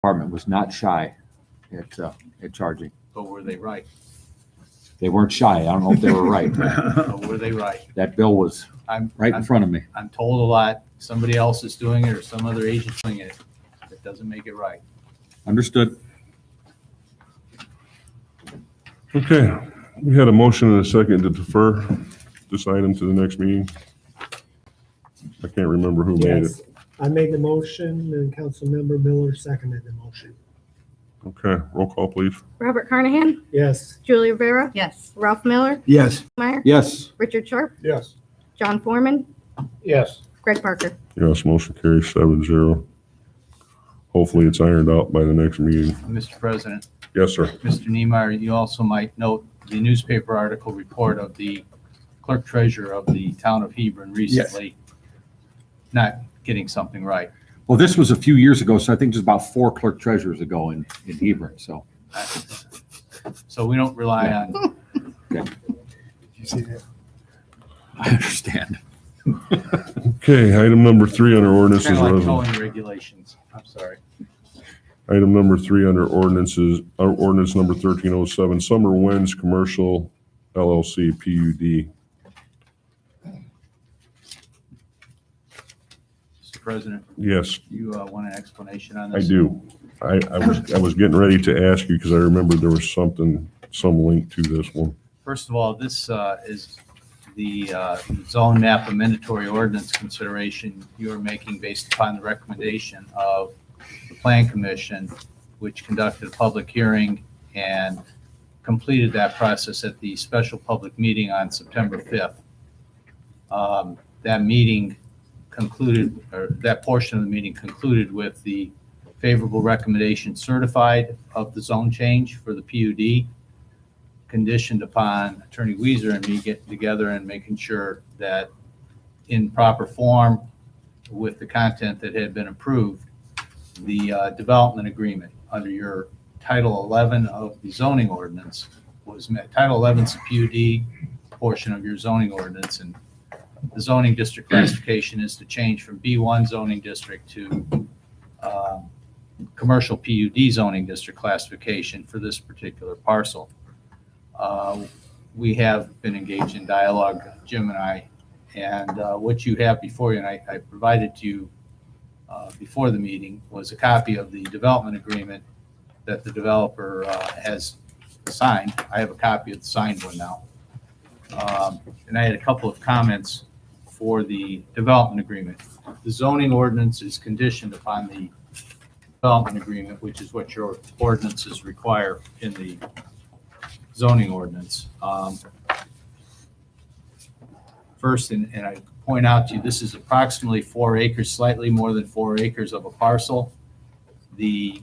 department was not shy at charging. But were they right? They weren't shy. I don't know if they were right. But were they right? That bill was right in front of me. I'm told a lot, somebody else is doing it or some other agent's doing it. That doesn't make it right. Understood. Okay, we had a motion and a second to defer this item to the next meeting. I can't remember who made it. Yes, I made the motion and Councilmember Miller seconded the motion. Okay, roll call, please. Robert Carnahan, Yes. Julia Rivera, Yes. Ralph Miller, Yes. Meyer, Yes. Richard Sharp, Yes. John Foreman, Yes. Greg Parker. Yes, motion carries 7-0. Hopefully it's ironed out by the next meeting. Mr. President, Yes, sir. Mr. Niemeyer, you also might note the newspaper article report of the clerk treasurer of the town of Hebron recently not getting something right. Well, this was a few years ago, so I think just about 4 clerk treasurers ago in Hebron, so. So we don't rely on, Did you see that? I understand. Okay, item number 3 under ordinances. kind of like resolution. towing regulations. I'm sorry. Item number 3 under ordinances, ordinance number 1307, Summer Winds Commercial LLC, PUD. Mr. President, Yes, you want an explanation on I this? do. I was getting ready to ask you because I remembered there was some link to this one. First of all, this is the zone map amendatory ordinance consideration you are making based upon the recommendation of the Plan Commission, which conducted a public hearing and completed that process at the special public meeting on September 5th. That meeting concluded, or that portion of the meeting concluded with the favorable recommendation certified of the zone change for the PUD, conditioned upon Attorney Weezer and me getting together and making sure that in proper form with the content that had been approved, the development agreement under your Title 11 of the zoning ordinance was met. Title 11 is the PUD portion of your zoning ordinance, and the zoning district classification is to change from B1 zoning district to commercial PUD zoning district classification for this particular parcel. We have been engaged in dialogue, Jim and I, and what you have before you, and I provided to you before the meeting, was a copy of the development agreement that the developer has signed. I have a copy of the signed one now. And I had a couple of comments for the development agreement. The zoning ordinance is conditioned upon the development agreement, which is what your ordinances require in the zoning ordinance. First, and I point out to you, this is approximately 4 acres, slightly more than 4 acres of a parcel. The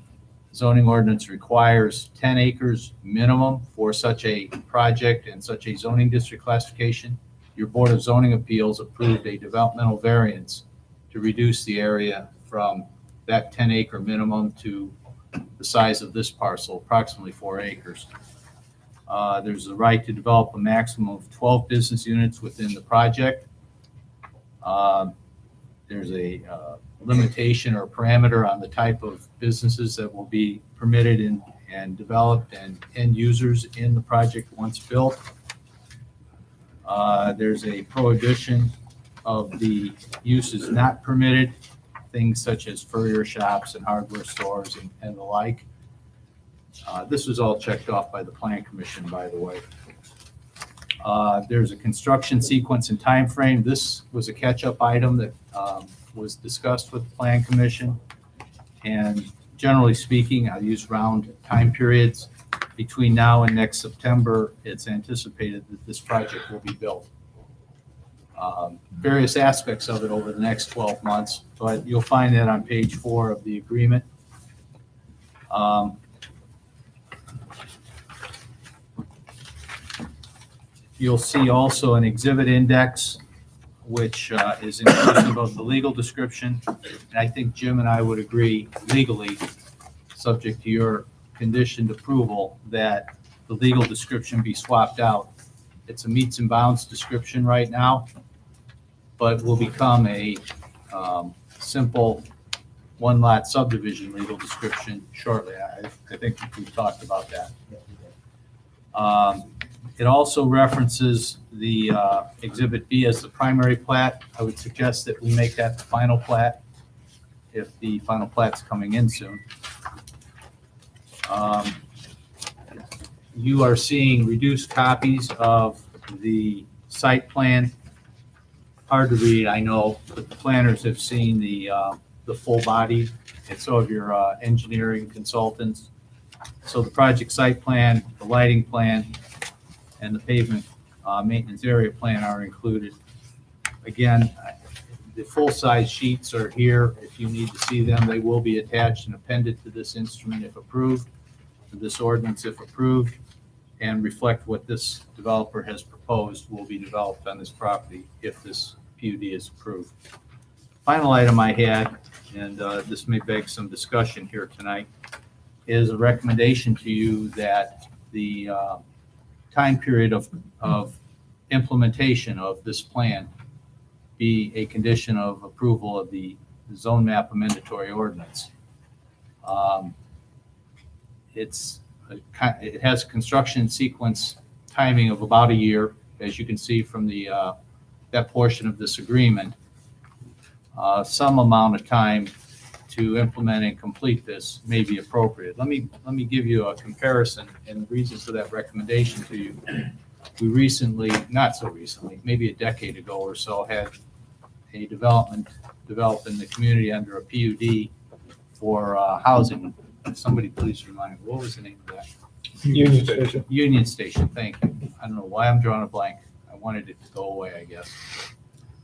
zoning ordinance requires 10 acres minimum for such a project and such a zoning district classification. Your Board of Zoning Appeals approved a developmental variance to reduce the area from that 10-acre minimum to the size of this parcel, approximately 4 acres. There's a right to develop a maximum of 12 business units within the project. There's a limitation or parameter on the type of businesses that will be permitted and developed and end users in the project once built. There's a prohibition of the uses not permitted, things such as furrier shops and hardware stores and the like. This was all checked off by the Plan Commission, by the way. There's a construction sequence and time frame. This was a catch-up item that was discussed with the Plan Commission. And generally speaking, I'll use round time periods. Between now and next September, it's anticipated that this project will be built. Various aspects of it over the next 12 months, but you'll find that on page 4 of the agreement. You'll see also an exhibit index, which is inclusive of the legal description. And I think Jim and I would agree legally, subject to your conditioned approval, that the legal description be swapped out. It's a meets and bounds description right now, but will become a simple one lot subdivision legal description shortly. I think we've talked about that. It also references the Exhibit B as the primary plat. I would suggest that we make that the final plat, if the final plat's coming in soon. You are seeing reduced copies of the site plan. Hard to read, I know, but the planners have seen the full body, and so have your engineering consultants. So the project site plan, the lighting plan, and the pavement maintenance area plan are included. Again, the full-size sheets are here. If you need to see them, they will be attached and appended to this instrument if approved, to this ordinance if approved, and reflect what this developer has proposed will be developed on this property if this PUD is approved. Final item I had, and this may beg some discussion here tonight, is a recommendation to you that the time period of implementation of this plan be a condition of approval of the zone map amendatory ordinance. It has construction sequence timing of about a year, as you can see from the that portion of this agreement. Some amount of time to implement and complete this may be appropriate. Let me give you a comparison and the reasons for that recommendation to you. We recently, not so recently, maybe a decade ago or so, had a development developed in the community under a PUD for housing. Somebody please remind me, what was the name of that? Union Station. Union Station, thank you. I don't know why I'm drawing a blank. I wanted it to go away, I guess.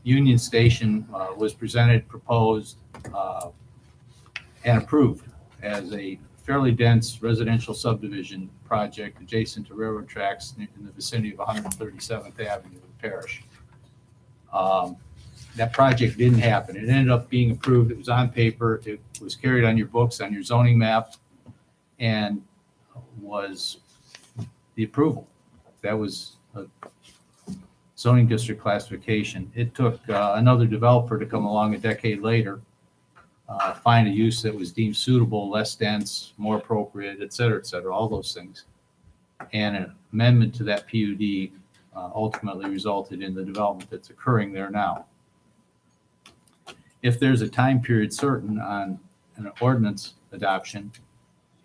Union Station was presented, proposed, and approved as a fairly dense residential subdivision project adjacent to railroad tracks in the vicinity of 137th Avenue in the parish. That project didn't happen. It ended up being approved. It was on paper. It was carried on your books, on your zoning map, and was the approval. That was a zoning district classification. It took another developer to come along a decade later, find a use that was deemed suitable, less dense, more appropriate, et cetera, all those things. And an amendment to that PUD ultimately resulted in the development that's occurring there now. If there's a time period certain on an ordinance adoption,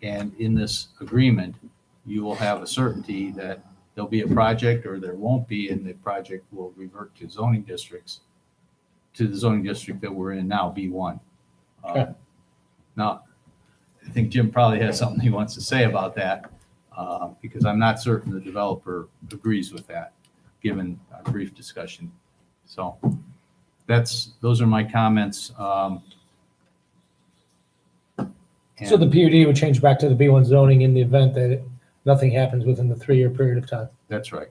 and in this agreement, you will have a certainty that there'll be a project or there won't be, and the project will revert to zoning districts, to the zoning district that we're in now, B1. Okay. Now, I think Jim probably has something he wants to say about that, because I'm not certain the developer agrees with that, given our brief discussion. So those are my comments. So the PUD would change back to the B1 zoning in the event that nothing happens within the 3-year period of time. That's right.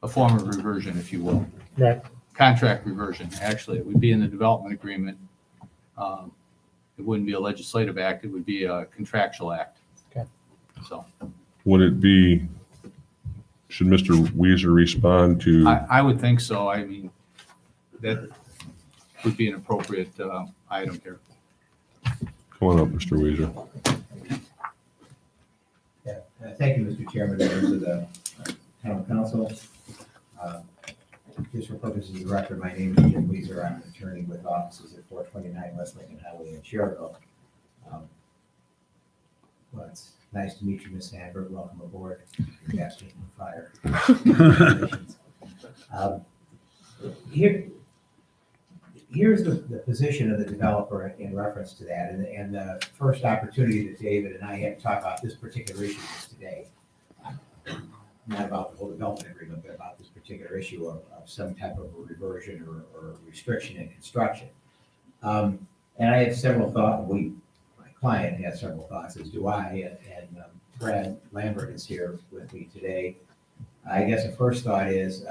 A form of reversion, if you will. Right. Contract reversion, actually, it would be in the development agreement. It wouldn't be a legislative act, it would be a contractual act. Okay. So Would it be, should Mr. Weezer respond to, I would think so. I mean, that would be an appropriate item here. come on up, Mr. Weezer. Yeah, thank you, Mr. Chairman, members of the town council. Just for purposes of the record, my name is Jim Weezer. I'm an attorney with offices at 429 West Lincoln Highway in Sherrill. Well, it's nice to meet you, Ms. Sandberg. Welcome aboard. Baptist Fire. Here's the position of the developer in reference to that, and the first opportunity that David and I had to talk about this particular issue was today. Not about the whole development agreement, but about this particular issue of some type of a reversion or restriction in construction. And I have several thoughts. My client has several thoughts, as do I. And Brad Lambert is here with me today. I guess the first thought is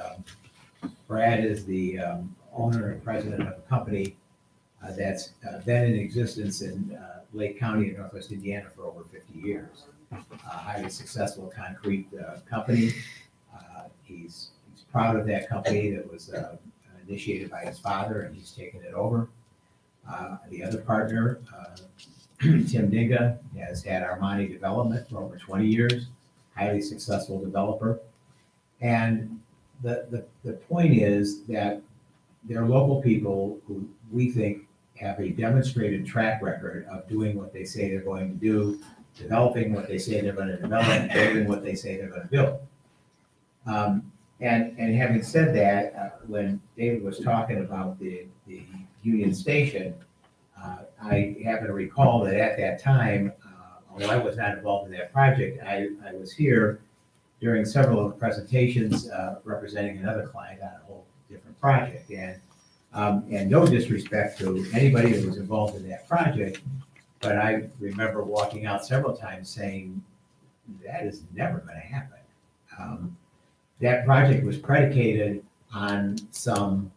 Brad is the owner and president of a company that's been in existence in Lake County in Northwest Indiana for over 50 years. Highly successful concrete company. He's proud of that company that was initiated by his father, and he's taken it over. The other partner, Tim Dinga, has had Armani Development for over 20 years, highly successful developer. And the point is that they're local people who we think have a demonstrated track record of doing what they say they're going to do, developing what they say they're going to develop, and building what they say they're going to build. And having said that, when David was talking about the Union Station, I happen to recall that at that time, although I was not involved in that project, I was here during several of the presentations representing another client on a whole different project. And no disrespect to anybody that was involved in that project, but I remember walking out several times saying, that is never going to happen. That project was predicated on some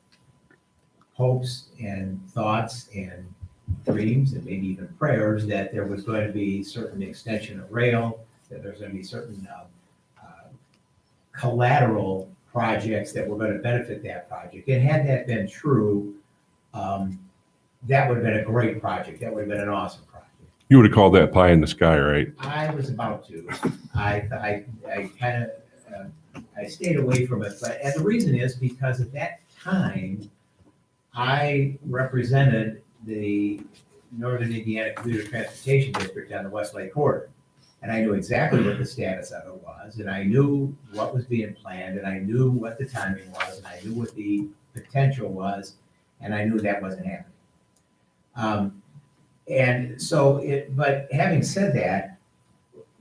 hopes and thoughts and dreams and maybe even prayers that there was going to be certain extension of rail, that there's going to be certain collateral projects that were going to benefit that project. And had that been true, that would have been a great project. That would have been an awesome project. You would have called that pie in the sky, right? I was about to. I kind of, I stayed away from it, and the reason is because at that time, I represented the Northern Indiana Commuter Transportation District on the West Lake Corridor. And I knew exactly what the status of it was, and I knew what was being planned, and I knew what the timing was, and I knew what the potential was, and I knew that wasn't happening. And so but having said that,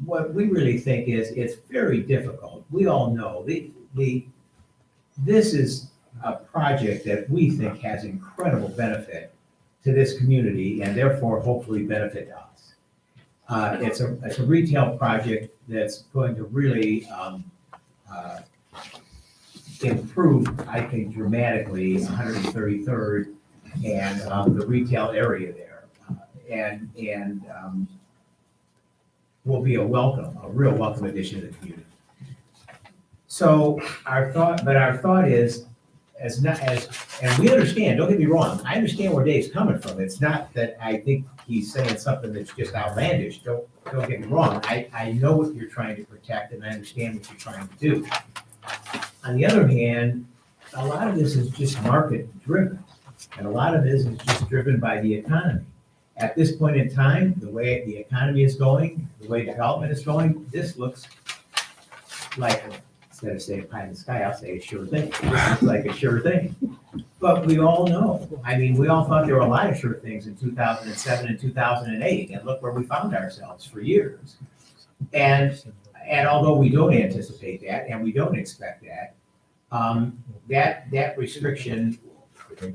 what we really think is it's very difficult. We all know this is a project that we think has incredible benefit to this community and therefore hopefully benefit us. It's a retail project that's going to really improve, I think, dramatically 133rd and the retail area there. And will be a real welcome addition to the community. So our thought is, and we understand, don't get me wrong, I understand where Dave's coming from. It's not that I think he's saying something that's just outlandish. Don't get me wrong. I know what you're trying to protect and I understand what you're trying to do. On the other hand, a lot of this is just market driven. And a lot of this is just driven by the economy. At this point in time, the way the economy is going, the way development is going, this looks like, instead of saying pie in the sky, I'll say a sure thing. This looks like a sure thing. But we all know, I mean, we all thought there were a lot of sure things in 2007 and 2008, and look where we found ourselves for years. And although we don't anticipate that, and we don't expect that, that restriction,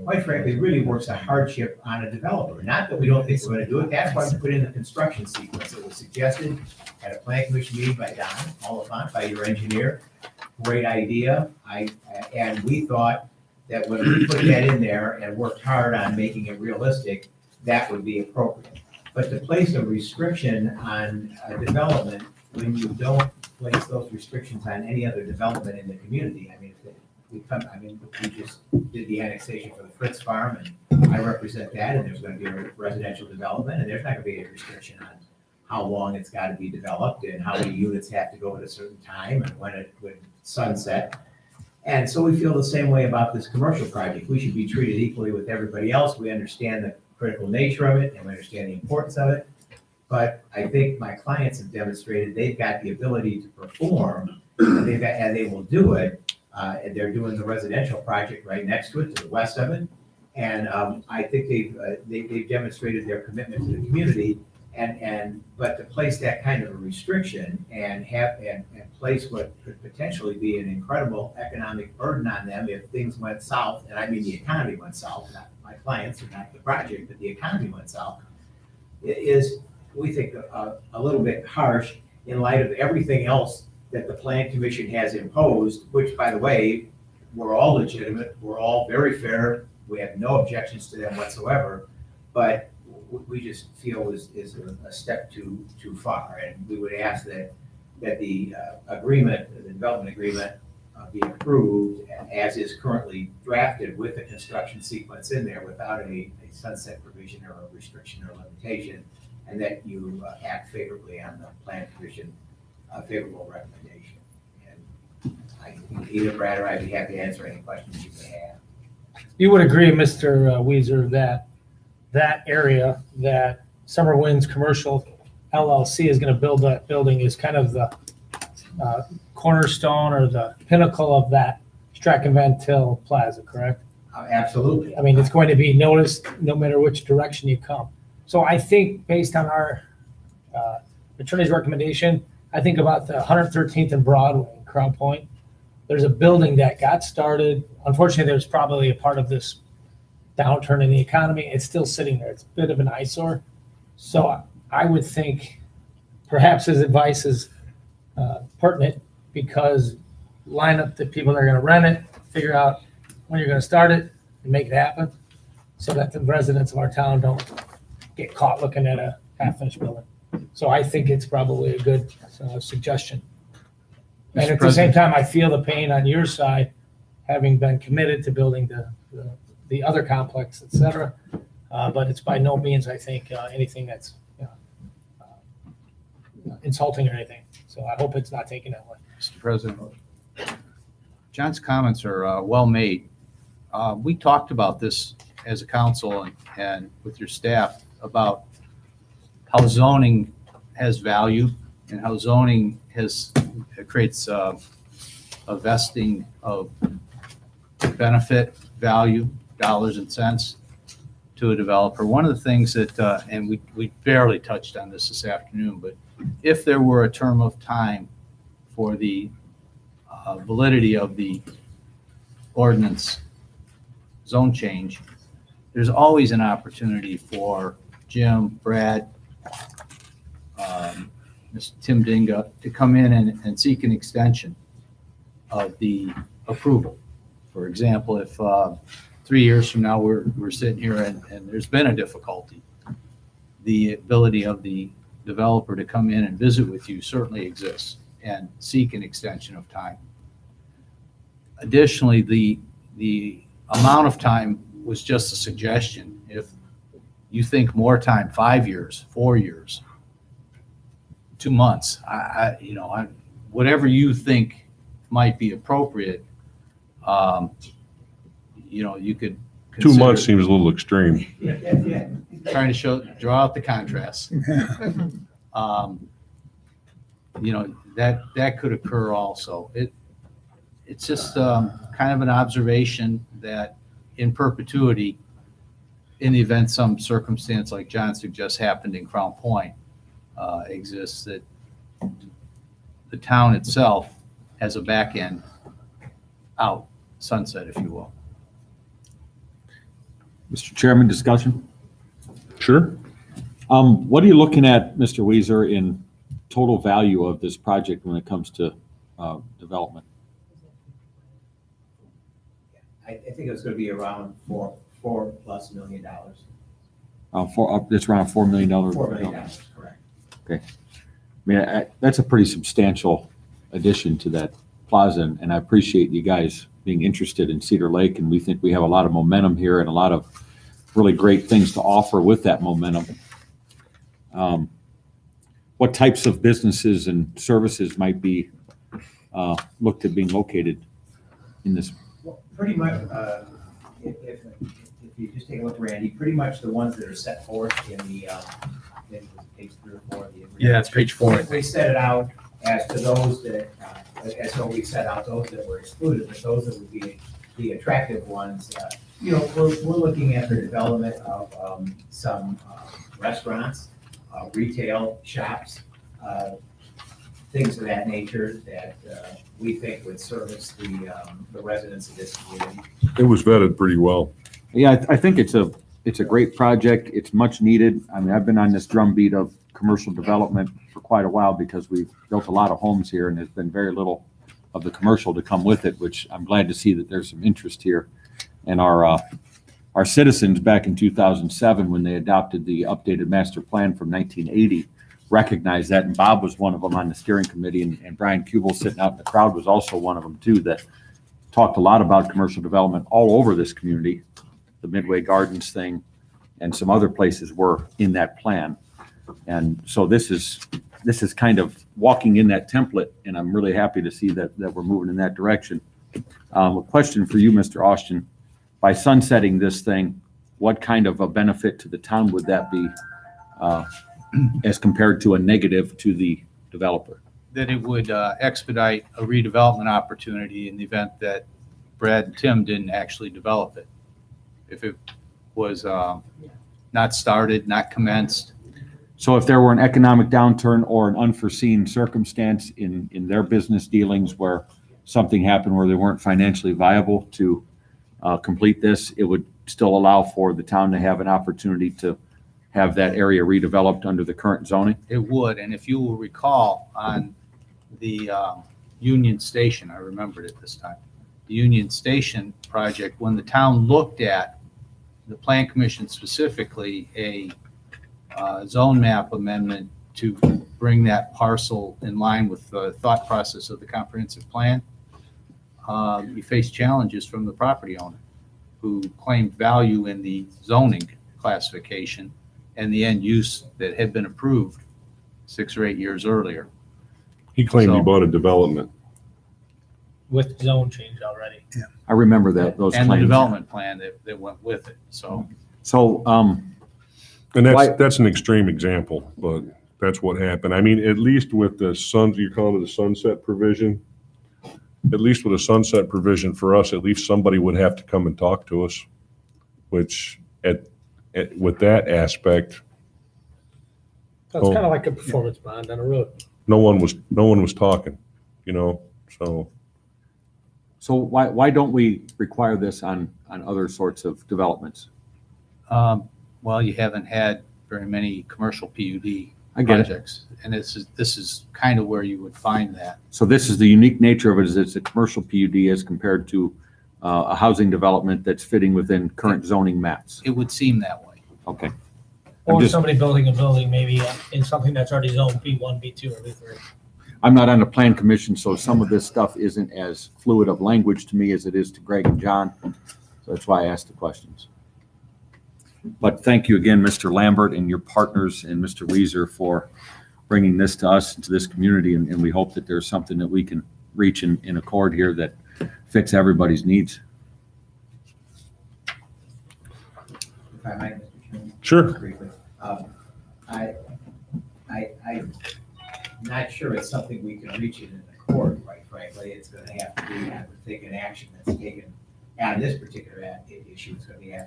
quite frankly, really works a hardship on a developer. Not that we don't think we're going to do it. That's why we put in the construction sequence. It was suggested at a plan commission meeting by Don Oliphant, by your engineer. Great idea. And we thought that when we put that in there and worked hard on making it realistic, that would be appropriate. But to place a restriction on a development when you don't place those restrictions on any other development in the community, I mean, we just did the annexation for the Fritz Farm, and I represent that, and there's going to be a residential development, and there's not going to be a restriction on how long it's got to be developed and how many units have to go at a certain time and when it would sunset. And so we feel the same way about this commercial project. We should be treated equally with everybody else. We understand the critical nature of it, and we understand the importance of it. But I think my clients have demonstrated they've got the ability to perform, and they will do it. And they're doing the residential project right next to it, to the west of it. And I think they've demonstrated their commitment to the community. But to place that kind of a restriction and place what could potentially be an incredible economic burden on them if things went south, and I mean the economy went south, not my clients or not the project, but the economy went south, is, we think, a little bit harsh in light of everything else that the Plan Commission has imposed, which, by the way, were all legitimate, were all very fair. We have no objections to them whatsoever, but we just feel is a step too far. And we would ask that the agreement, the development agreement, be approved as is currently drafted with the construction sequence in there without a sunset provision or a restriction or limitation, and that you act favorably on the plan commission favorable recommendation. And either Brad or I'd be happy to answer any questions you may have. You would agree, Mr. Weezer, that that area that Summer Winds Commercial LLC is going to build that building is kind of the cornerstone or the pinnacle of that Strachan Van Til Plaza, correct? Absolutely. I mean, it's going to be noticed no matter which direction you come. So I think based on our attorney's recommendation, I think about the 113th and Broadway in Crown Point. There's a building that got started. Unfortunately, there's probably a part of this downturn in the economy. It's still sitting there. It's a bit of an eyesore. So I would think perhaps his advice is pertinent, because line up the people that are going to rent it, figure out when you're going to start it, and make it happen, so that the residents of our town don't get caught looking at a half-finished building. So I think it's probably a good suggestion. And Mr. at the same President. time, I feel the pain on your side, having been committed to building the other complex, et cetera. But it's by no means, I think, anything that's insulting or anything. So I hope it's not taken that way. Mr. President, John's comments are well made. We talked about this as a council and with your staff about how zoning has value and how zoning creates a vesting of benefit, value, dollars and cents to a developer. One of the things that, and we barely touched on this afternoon, but if there were a term of time for the validity of the ordinance zone change, there's always an opportunity for Jim, Brad, Mr. Tim Dinga to come in and seek an extension of the approval. For example, if 3 years from now we're sitting here and there's been a difficulty, the ability of the developer to come in and visit with you certainly exists and seek an extension of time. Additionally, the amount of time was just a suggestion. If you think more time, 5 years, 4 years, 2 months, whatever you think might be appropriate, you could 2 months consider seems a little extreme. trying to draw out the contrast. That could occur also. It's just kind of an observation that in perpetuity, in the event some circumstance like John suggests happened in Crown Point exists, that the town itself has a back end out, sunset, if you will. Mr. Chairman, discussion? Sure. What are you looking at, Mr. Weezer, in total value of this project when it comes to development? I think it's going to be around $4+ million. It's around $4 million. $4 million, correct. I mean, that's a pretty substantial addition to that plaza, and I appreciate you guys being interested in Cedar Lake, and we think we have a lot of momentum here and a lot of really great things to offer with that momentum. What types of businesses and services might be looked at being located in this? Well, pretty much, if you just take a look, Randy, pretty much the ones that are set forth in the, in page 3 or 4 of the agreement. Yeah, it's page 4. We set it out as to those that, as though we set out those that were excluded, but those that would be the attractive ones. We're looking at the development of some restaurants, retail shops, things of that nature that we think would service the residents of this community. It was vetted pretty well. Yeah, I think it's a great project. It's much needed. I mean, I've been on this drumbeat of commercial development for quite a while because we've built a lot of homes here and there's been very little of the commercial to come with it, which I'm glad to see that there's some interest here. And our citizens back in 2007, when they adopted the updated master plan from 1980, recognize that. And Bob was one of them on the steering committee, and Brian Kubel sitting out in the crowd was also one of them too, that talked a lot about commercial development all over this community. The Midway Gardens thing and some other places were in that plan. And so this is kind of walking in that template, and I'm really happy to see that we're moving in that direction. A question for you, Mr. Austin. By sunsetting this thing, what kind of a benefit to the town would that be as compared to a negative to the developer? That it would expedite a redevelopment opportunity in the event that Brad and Tim didn't actually develop it. If it was not started, not commenced, So if there were an economic downturn or an unforeseen circumstance in their business dealings where something happened where they weren't financially viable to complete this, it would still allow for the town to have an opportunity to have that area redeveloped under the current zoning? it would. And if you will recall, on the Union Station, I remembered it this time, the Union Station project, when the town looked at, the Plan Commission specifically, a zone map amendment to bring that parcel in line with the thought process of the comprehensive plan, we faced challenges from the property owner who claimed value in the zoning classification and the end use that had been approved 6 or 8 years earlier. He claimed he So- bought a development. With zone change already. I remember those And the claims. development plan that went with it, so. So, And Why- that's an extreme example, but that's what happened. I mean, at least with the you call it a sunset provision, at least with a sunset provision for us, at least somebody would have to come and talk to us, which with that aspect, That's kind of like a performance bond on a road. no one was talking, you know, so. so why don't we require this on other sorts of developments? Well, you haven't had very many commercial PUD I get it. projects. And this is kind of where you would find that. So this is the unique nature of it, is it's a commercial PUD as compared to a housing development that's fitting within current zoning maps. It would seem that way. Okay. Or just- somebody building a building maybe in something that's already zoned B1, B2, or B3. I'm not on the plan commission, so some of this stuff isn't as fluid of language to me as it is to Greg and John. So that's why I asked the questions. But thank you again, Mr. Lambert and your partners and Mr. Weezer for bringing this to us, to this community. And we hope that there's something that we can reach in accord here that fits everybody's needs. If I might, Mr. Chairman. Sure. Briefly. I'm not sure it's something we can reach it in the court, quite frankly. It's going to have to be, I would think, an action that's taken on this particular issue. It's going to be an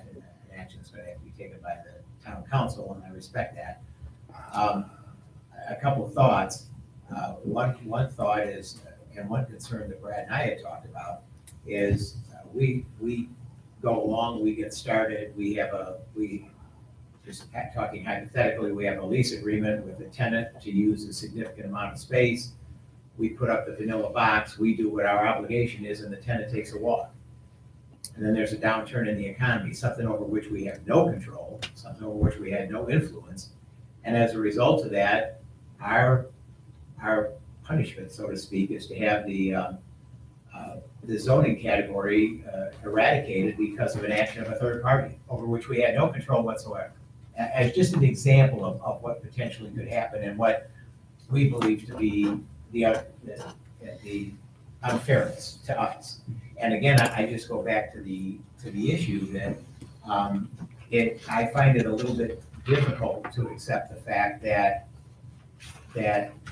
action that's going to have to be taken by the town council, and I respect that. A couple of thoughts. One thought is, and one concern that Brad and I had talked about is we go along, we get started, just talking hypothetically, we have a lease agreement with the tenant to use a significant amount of space. We put up the vanilla box, we do what our obligation is, and the tenant takes a walk. And then there's a downturn in the economy, something over which we have no control, something over which we had no influence. And as a result of that, our punishment, so to speak, is to have the zoning category eradicated because of an action of a third party over which we had no control whatsoever. As just an example of what potentially could happen and what we believe to be the unfairness to us. And again, I just go back to the issue that I find it a little bit difficult to accept the fact that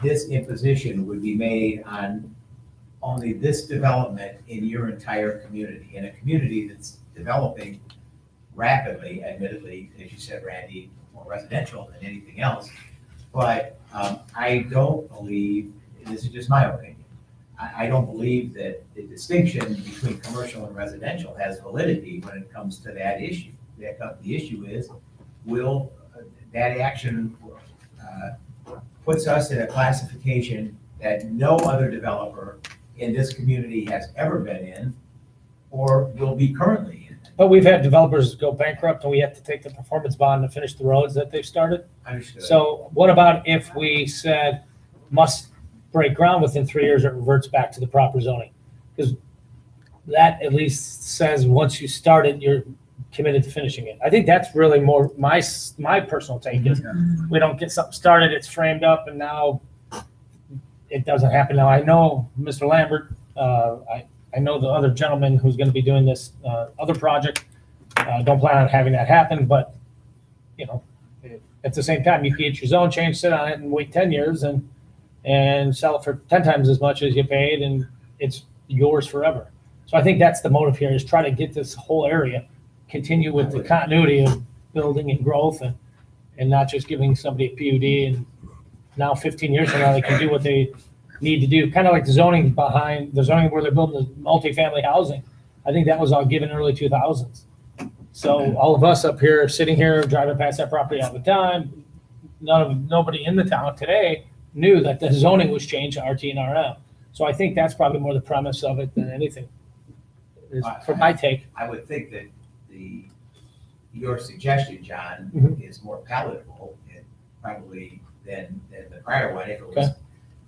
this imposition would be made on only this development in your entire community, in a community that's developing rapidly, admittedly, as you said, Randy, more residential than anything else. But I don't believe, this is just my opinion, I don't believe that the distinction between commercial and residential has validity when it comes to that issue. The issue is, will that action puts us in a classification that no other developer in this community has ever been in or will be currently in. But we've had developers go bankrupt and we have to take the performance bond to finish the roads that they've started. Understood. So what about if we said must break ground within 3 years, or it reverts back to the proper zoning? Because that at least says once you start it, you're committed to finishing it. I think that's really more my personal take is we don't get something started, it's framed up, and now it doesn't happen. Now, I know Mr. Lambert, I know the other gentleman who's going to be doing this other project, don't plan on having that happen, but, you know, at the same time, you could get your zone change, sit on it and wait 10 years and sell it for 10 times as much as you paid, and it's yours forever. So I think that's the motive here, is try to get this whole area, continue with the continuity of building and growth, and not just giving somebody a PUD and now 15 years from now, they can do what they need to do. Kind of like the zoning behind, the zoning where they're building the multifamily housing. I think that was all given early 2000s. So all of us up here, sitting here, driving past that property all the time, nobody in the town today knew that the zoning was changed to RT and RM. So I think that's probably more the premise of it than anything, is for my take. I would think that your suggestion, John, Mhm. is more palatable and probably than the prior one. If it was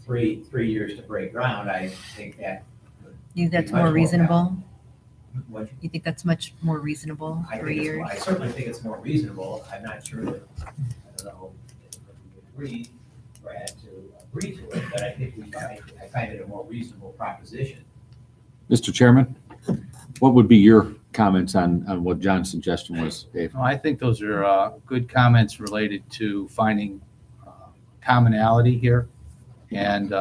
Okay. three years to break ground, I think that. You think that's Much more more reasonable? What You think that's much more reasonable, I 3 think years? I certainly think it's more reasonable. I'm not sure that, I don't know if we agree, Brad, to agree to it, but I think I find it a more reasonable proposition. Mr. Chairman, what would be your comments on what John's suggestion was, Dave? No, I think those are good comments related to finding commonality here. And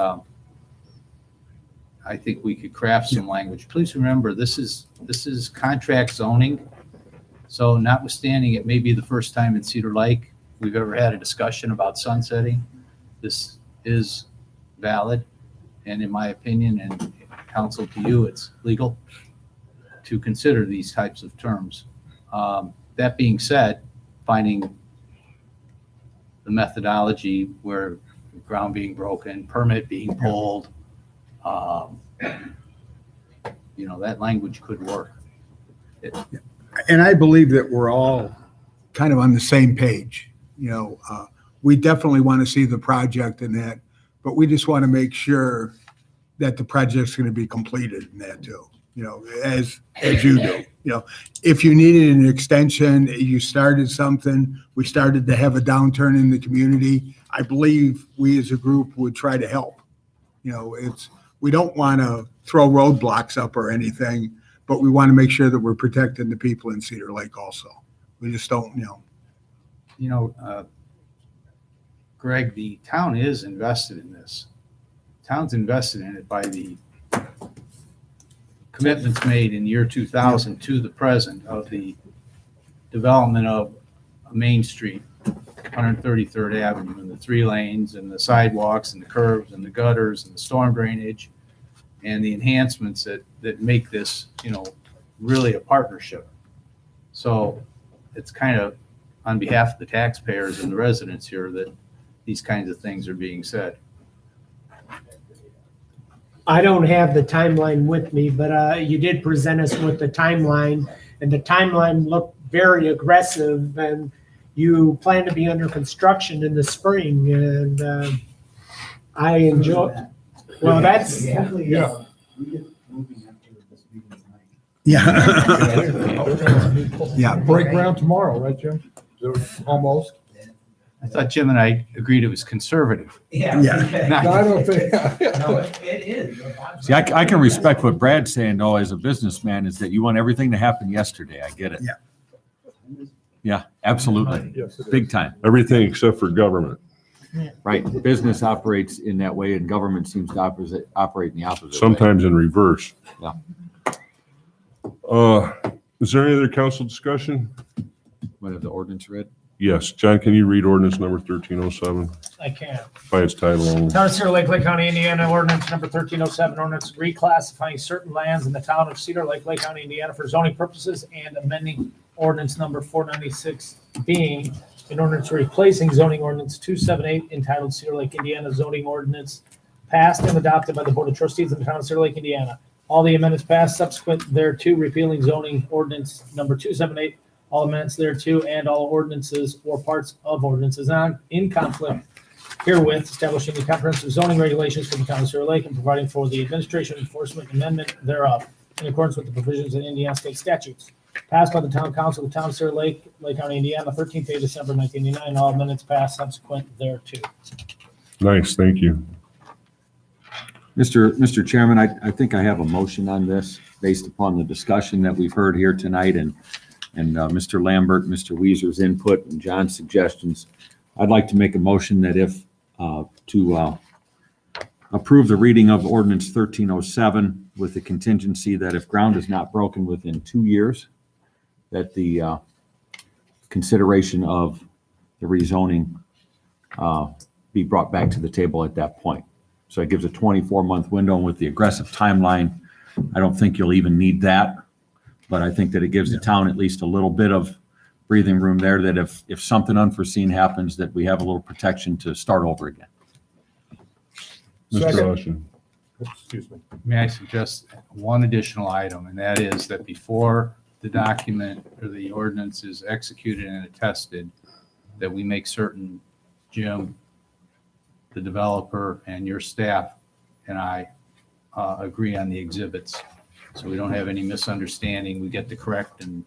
I think we could craft some language. Please remember, this is contract zoning. So notwithstanding, it may be the first time in Cedar Lake we've ever had a discussion about sunsetting. This is valid. And in my opinion, and counsel to you, it's legal to consider these types of terms. That being said, finding the methodology where ground being broken, permit being pulled, that language could work. And I believe that we're all kind of on the same page. We definitely want to see the project in that, but we just want to make sure that the project's going to be completed in that too, as you do. If you needed an extension, you started something, we started to have a downturn in the community, I believe we as a group would try to help. We don't want to throw roadblocks up or anything, but we want to make sure that we're protecting the people in Cedar Lake also. We just don't, Greg, the town is invested in this. Town's invested in it by the commitments made in year 2000 to the present of the development of Main Street, 133rd Avenue, and the 3 lanes and the sidewalks and the curbs and the gutters and the storm drainage and the enhancements that make this, really a partnership. So it's kind of on behalf of the taxpayers and the residents here that these kinds of things are being said. I don't have the timeline with me, but you did present us with the timeline, and the timeline looked very aggressive, and you plan to be under construction in the spring, and I enjoy, well, that's, yeah. Yeah. Break ground tomorrow, right, Jim? Almost. I thought Jim and I agreed it was conservative. Yeah. No, I don't think. No, it is. See, I can respect what Brad's saying, though, as a businessman, is that you want everything to happen yesterday. I get it. Yeah. Yeah, absolutely. Yes, it is. Big time. Everything except for government. Right. Business operates in that way, and government seems to operate in the opposite way. Sometimes in reverse. Yeah. Is there any other council discussion? What, have the ordinance read? Yes. John, can you read ordinance number 1307 I can. by its title only? Town of Cedar Lake, Lake County, Indiana, ordinance number 1307, ordinance reclassifying certain lands in the town of Cedar Lake, Lake County, Indiana for zoning purposes and amending ordinance number 496 being an ordinance replacing zoning ordinance 278 entitled Cedar Lake, Indiana zoning ordinance passed and adopted by the Board of Trustees of the town of Cedar Lake, Indiana. All the amendments passed subsequent thereto, repealing zoning ordinance number 278, all amendments thereto, and all ordinances or parts of ordinances in conflict herewith, establishing the comprehensive zoning regulations for the town of Silver Lake and providing for the administration and enforcement amendment thereof in accordance with the provisions of Indiana state statutes. Passed by the town council of the town of Silver Lake, Lake County, Indiana, 13th day of December 1989. All amendments passed subsequent thereto. Nice, thank you. Mr. Chairman, I think I have a motion on this based upon the discussion that we've heard here tonight and Mr. Lambert, Mr. Weezer's input and John's suggestions. I'd like to make a motion that if, to approve the reading of ordinance 1307 with the contingency that if ground is not broken within 2 years, that the consideration of the rezoning be brought back to the table at that point. So it gives a 24-month window, and with the aggressive timeline, I don't think you'll even need that. But I think that it gives the town at least a little bit of breathing room there, that if something unforeseen happens, that we have a little protection to start over again. Mr. Austin. Excuse me. May I suggest one additional item, and that is that before the document or the ordinance is executed and attested, that we make certain, Jim, the developer, and your staff and I agree on the exhibits. So we don't have any misunderstanding. We get the correct and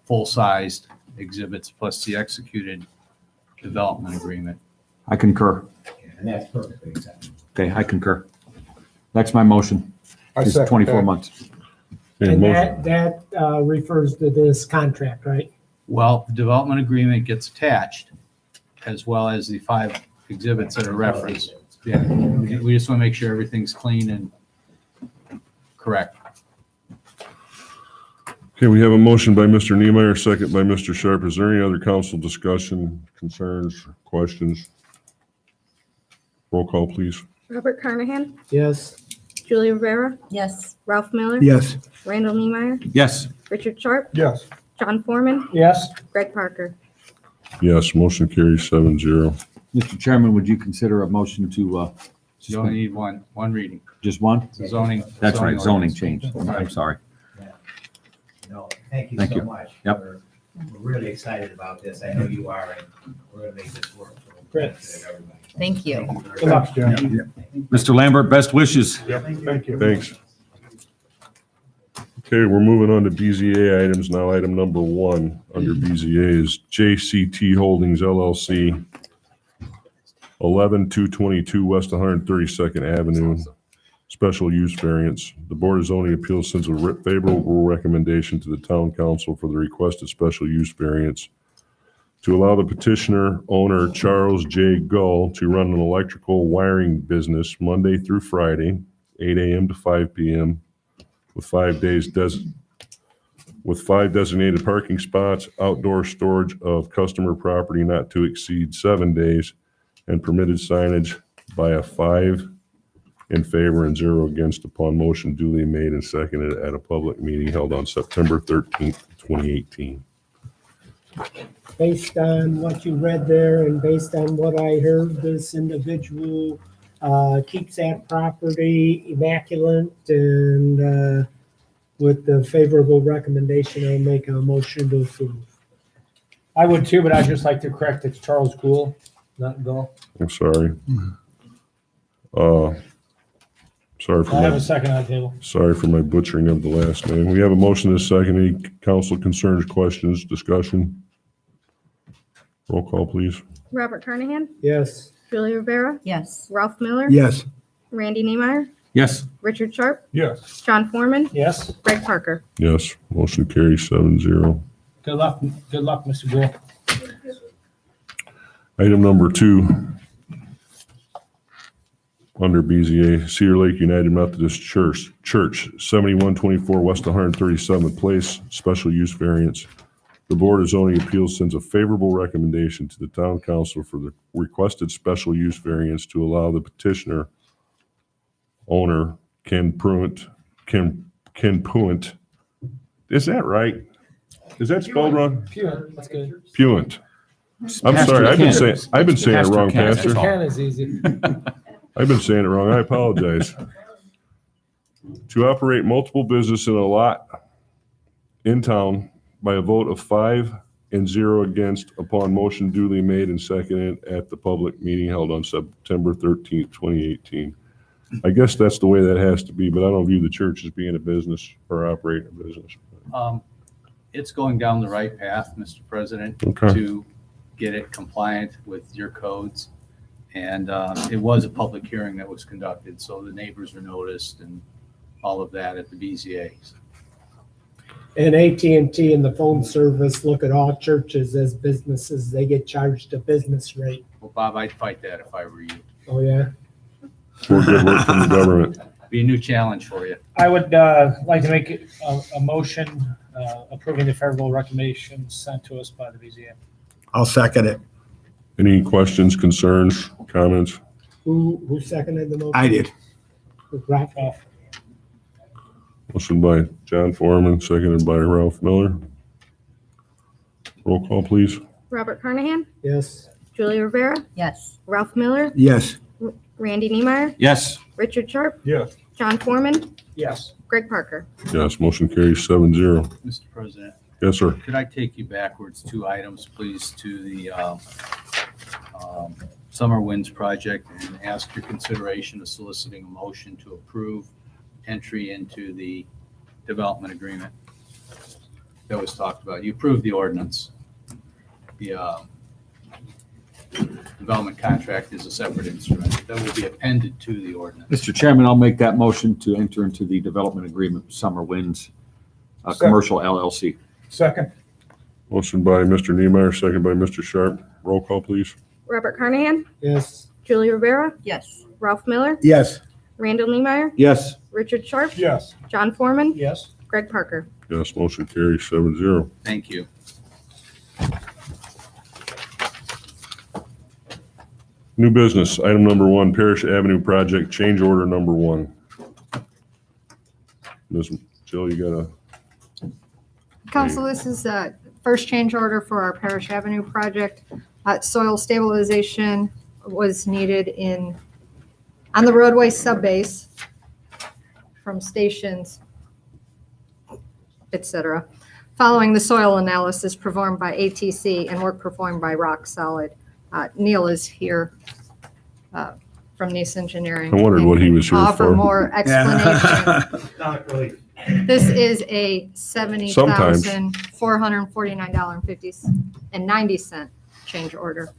full-sized exhibits plus the executed development agreement. I concur. And that's perfectly acceptable. Okay, I concur. That's my motion. I It's second 24 that. months. Okay, And motion- that refers to this contract, right? Well, the development agreement gets attached as well as the 5 exhibits that are referenced. Yeah, we just want to make sure everything's clean and correct. Okay, we have a motion by Mr. Niemeyer, second by Mr. Sharp. Is there any other council discussion, concerns, questions? Roll call, please. Robert Carnahan, Yes. Julie Rivera, Yes. Ralph Miller, Yes. Randall Niemeyer, Yes, Richard Sharp, Yes. John Foreman, Yes. Greg Parker. Yes, motion carries 7-0. Mr. Chairman, would you consider a motion to, You only suspend? need one reading. Just one? It's a zoning. That's right, zoning ordinance. change. I'm sorry. No, thank you Thank so you. much. Yep. We're really excited about this. I know you are, and we're going to make this work for the Great. benefit of everybody. Thank you. Thank very Good luck, much. Jim. Mr. Lambert, best wishes. Thank you. Thanks. Okay, we're moving on to BZA items now. Item number 1 under BZA is JCT Holdings LLC, 11222 West 132nd Avenue, special use variance. The Board of Zoning Appeals sends a favorable recommendation to the Town Council for the requested special use variance to allow the petitioner owner Charles J. Gull to run an electrical wiring business Monday through Friday, 8 a.m. to 5 p.m. with 5 designated parking spots, outdoor storage of customer property not to exceed 7 days, and permitted signage by a 5 in favor and 0 against upon motion duly made and seconded at a public meeting held on September 13th, 2018. Based on what you read there and based on what I heard, this individual keeps that property immaculate, and with the favorable recommendation, I'll make a motion to approve. I would too, but I'd just like to correct it's Charles Gould, not Gull. I'm sorry. Sorry I have a second on the table. for my butchering of the last name. We have a motion and a second. Any council concerns, questions, discussion? Roll call, please. Robert Carnahan, Yes. Julie Rivera, Yes. Ralph Miller, Yes. Randy Niemeyer, Yes, Richard Sharp, Yes. John Foreman, Yes. Greg Parker. Yes, motion carries 7-0. Good luck, Mr. Gould. Item number 2 under BZA, Cedar Lake United Methodist Church, 7124 West 137th Place, special use variance. The Board of Zoning Appeals sends a favorable recommendation to the Town Council for the requested special use variance to allow the petitioner owner Ken Pruitt. Is that right? Is that spelled wrong? Pure, that's good. Puent. I'm Pastor sorry, I've been Ken. saying it wrong, Pastor Ken. Pastor. Ken is easy. I've been saying it wrong. I apologize. To operate multiple business in a lot in town by a vote of 5 and 0 against upon motion duly made and seconded at the public meeting held on September 13th, 2018. I guess that's the way that has to be, but I don't view the church as being a business or operating a business. It's going down the right path, Mr. President, Okay. to get it compliant with your codes. And it was a public hearing that was conducted, so the neighbors are noticed and all of that at the BZA. And AT&T and the phone service look at all churches as businesses. They get charged a business rate. Well, Bob, I'd fight that if I were you. Oh, yeah? More good work from the government. Be a new challenge for you. I would like to make a motion approving the favorable recommendations sent to us by the BZA. I'll second it. Any questions, concerns, comments? Who seconded the motion? I did. Ralph? Motion by John Foreman, seconded by Ralph Miller. Roll call, please. Robert Carnahan, Yes. Julie Rivera, Yes. Ralph Miller, Yes. Randy Niemeyer, Yes. Richard Sharp, Yes. John Foreman, Yes. Greg Parker. Yes, motion carries 7-0. Mr. President, Yes, sir. could I take you backwards 2 items, please, to the Summer Winds project and ask your consideration of soliciting a motion to approve entry into the development agreement that was talked about. You approved the ordinance. The development contract is a separate instrument that will be appended to the ordinance. Mr. Chairman, I'll make that motion to enter into the development agreement with Summer Winds Second. Commercial LLC. Second. Motion by Mr. Niemeyer, second by Mr. Sharp. Roll call, please. Robert Carnahan, Yes. Julie Rivera, Yes. Ralph Miller, Yes. Randall Niemeyer, Yes. Richard Sharp, Yes. John Foreman, Yes. Greg Parker. Yes, motion carries 7-0. Thank you. New business, item number 1, Parish Avenue Project, change order number 1. Ms. Jill, you got a, Council, this is the first change order for our Parish Avenue project. Soil stabilization was needed on the roadway subbase from stations, et cetera, following the soil analysis performed by ATC and work performed by Rock Solid. Neil is here from Nice Engineering. I wondered what he was here Offer for. more explanation. Not really. This is a $70,449.90 change order.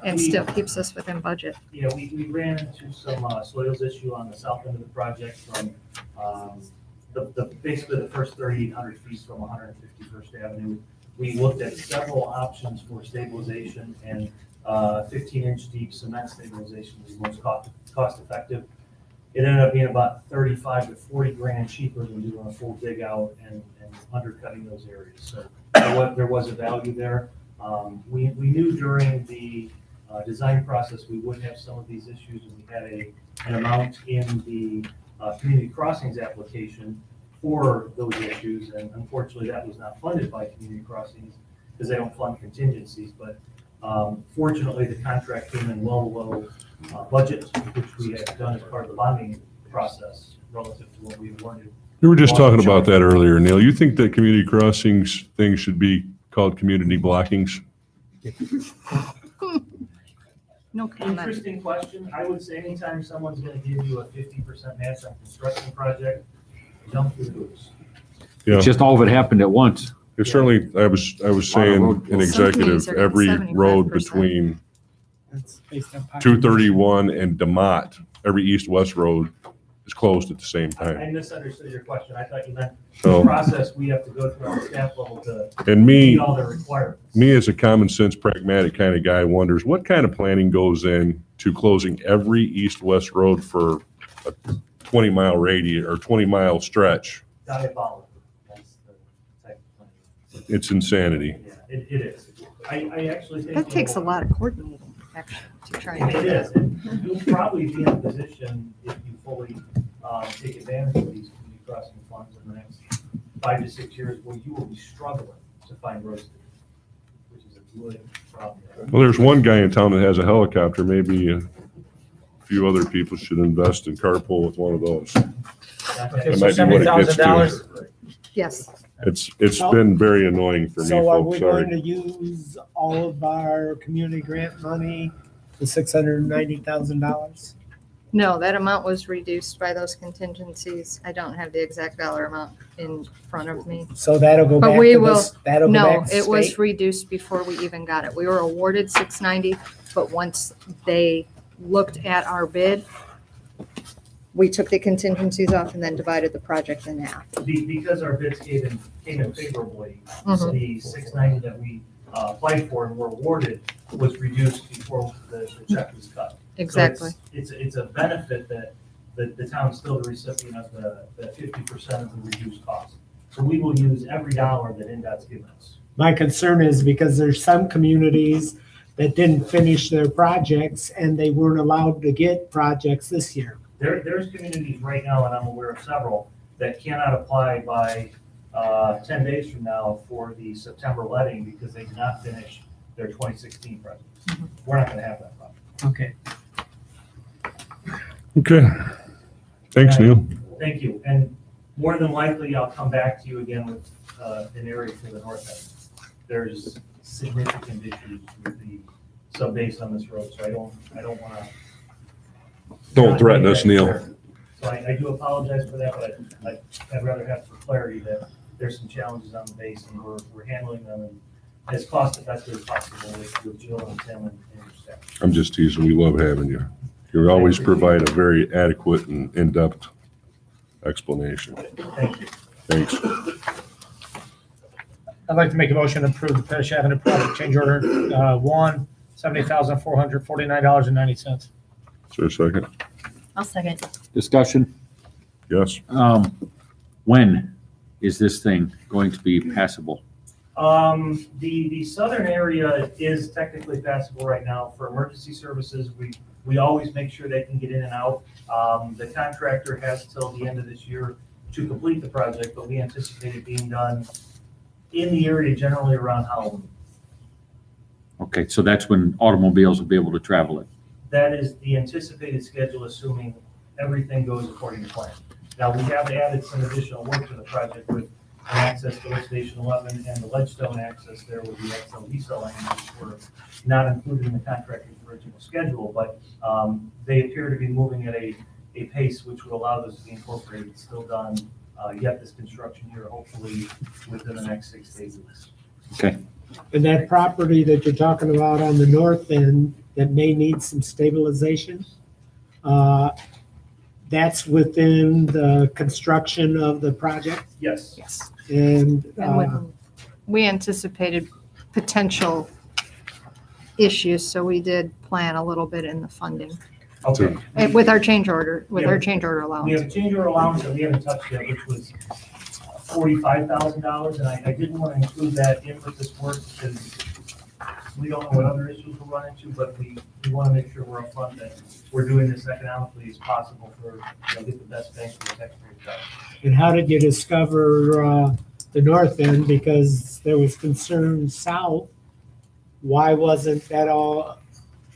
And still keeps us within budget. Yeah, we ran into some soils issue on the south end of the project from basically the first 3,800 feet from 151st Avenue. We looked at several options for stabilization, and 15-inch deep cement stabilization was the most cost effective. It ended up being about 35 to 40 grand cheaper than doing a full dig out and undercutting those areas. So there was a value there. We knew during the design process we would have some of these issues, and we had an amount in the community crossings application for those issues, and unfortunately that was not funded by community crossings because they don't fund contingencies. But fortunately, the contract came in well below budget, which we had done as part of the bonding process relative to what we wanted. You were just talking about that earlier, Neil. You think that community crossings things should be called community blockings? No comment. Interesting question. I would say anytime someone's gonna give you a 50% match on construction project, jump through the hoops. Yeah, It's just all of it happened at once. it certainly, I was saying road in closed. Some executive, communities are getting every 75%. road between That's based on. 231 and DeMott, every east-west road is closed at the same time. I misunderstood your question. I thought you meant So- the process we have to go through on the staff level to And me, meet all the requirements. me as a common sense, pragmatic kind of guy wonders what kind of planning goes in to closing every east-west road for a 20-mile radius or 20-mile stretch. Diabolical. That's the type of plan. It's insanity. Yeah, it is. I actually think. That takes a lot of coordinating, actually, to try and do It that. is. And you'll probably be in a position if you fully take advantage of these community crossing funds in the next 5 to 6 years where you will be struggling to find roads, to do, which is a good problem. Well, there's one guy in town that has a helicopter, maybe few other people should invest in carpool with one of those. Okay, That so might be what it gets $70,000. Yes. It's been very annoying for me, So are folks, we going sorry. to use all of our community grant money, the $690,000? No, that amount was reduced by those contingencies. I don't have the exact dollar amount in front of me. So that'll go But back we to will- this, that'll go No, back to it was state? reduced before we even got it. We were awarded 690, but once they looked at our bid, we took the contingencies off and then divided the project in half. Because our bids came in favorably, Mhm. the 690 that we applied for and were awarded was reduced before the check was cut. So Exactly. It's a benefit that the town's still the recipient of the 50% of the reduced cost. So we will use every dollar that NDOT's given us. My concern is because there's some communities that didn't finish their projects and they weren't allowed to get projects this year. There's communities right now, and I'm aware of several, that cannot apply by 10 days from now for the September letting because they did not finish their 2016 projects. We're not gonna have that problem. Okay. Okay. Thanks, Neil. Thank you, and more than likely, I'll come back to you again with an area for the north end. There's significant issues with the sub-base on this road, so I don't wanna. Don't threaten us, Neil. So I do apologize for that, but I'd rather have for clarity that there's some challenges on the base, and we're handling them as cost effective as possible with Jill and Tim and your staff. I'm just teasing. We love having you. You always provide a very adequate and in-depth explanation. Thank you. Thanks. I'd like to make a motion to approve the Pettis Avenue project change order, one, $70,449.90. Is there a second? I'll second. Discussion? Yes. When is this thing going to be passable? The southern area is technically passable right now for emergency services. We always make sure they can get in and out. The contractor has till the end of this year to complete the project, but we anticipate it being done in the area generally around Halloween. Okay, so that's when automobiles will be able to travel it. That is the anticipated schedule, assuming everything goes according to plan. Now, we have added some additional work to the project with an access to Lift Station 11 and the Ledgestone access there with the XL diesel lane, which were not included in the contractor's original schedule, but they appear to be moving at a pace which would allow those to be incorporated, still done yet this construction year, hopefully within the next 6 to 8 weeks. Okay, And that property that you're talking about on the north end that may need some stabilization, that's within the construction of the project? Yes. Yes. And And we anticipated potential issues, so we did plan a little bit in the funding. Okay. With our change order, with Yeah. our change order We allowance. have a change order allowance that we haven't touched yet, which was $45,000, and I didn't want to include that in with this work because we don't know what other issues we'll run into, but we want to make sure we're upfront that we're doing this economically as possible for, get the best bang for the taxpayer's dollar. And how did you discover the north end? Because there was concern south. Why wasn't that all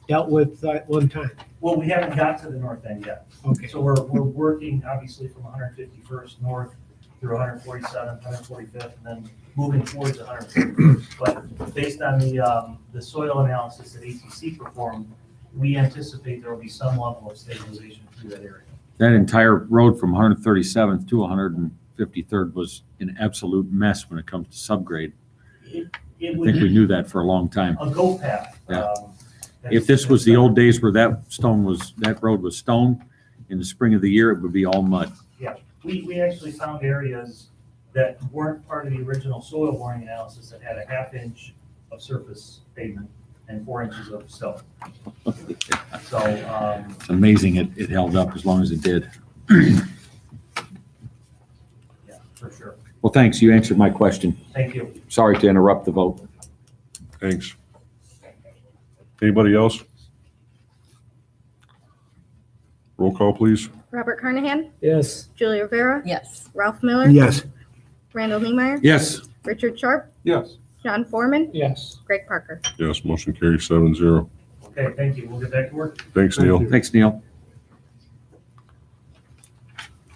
dealt with at one time? Well, we haven't got to the north end yet. Okay. So we're working obviously from 151st north through 147th, 145th, and then moving towards 141st. But based on the soil analysis that ATC performed, we anticipate there will be some level of stabilization through that area. that entire road from 137th to 153rd was an absolute mess when it comes to subgrade. It I would think we be knew that for a long time. a go path. Yeah. If this was the old days where that road was stone, in the spring of the year, it would be all mud. We actually found areas that weren't part of the original soil boring analysis that had a 1/2 inch of surface pavement and 4 inches of stone. So, It's amazing it held up as long as it did. yeah, for sure. Well, thanks. You answered my question. Thank you. Sorry to interrupt the vote. Thanks. Anybody else? Roll call, please. Robert Carnahan, Yes. Julia Rivera, Yes. Ralph Miller, Yes. Randall Niemeyer, Yes. Richard Sharp, Yes. John Foreman, Yes. Greg Parker. Yes, motion carries 7-0. Okay, thank you. We'll get back to work. Thanks, Neil. Thanks, Neil.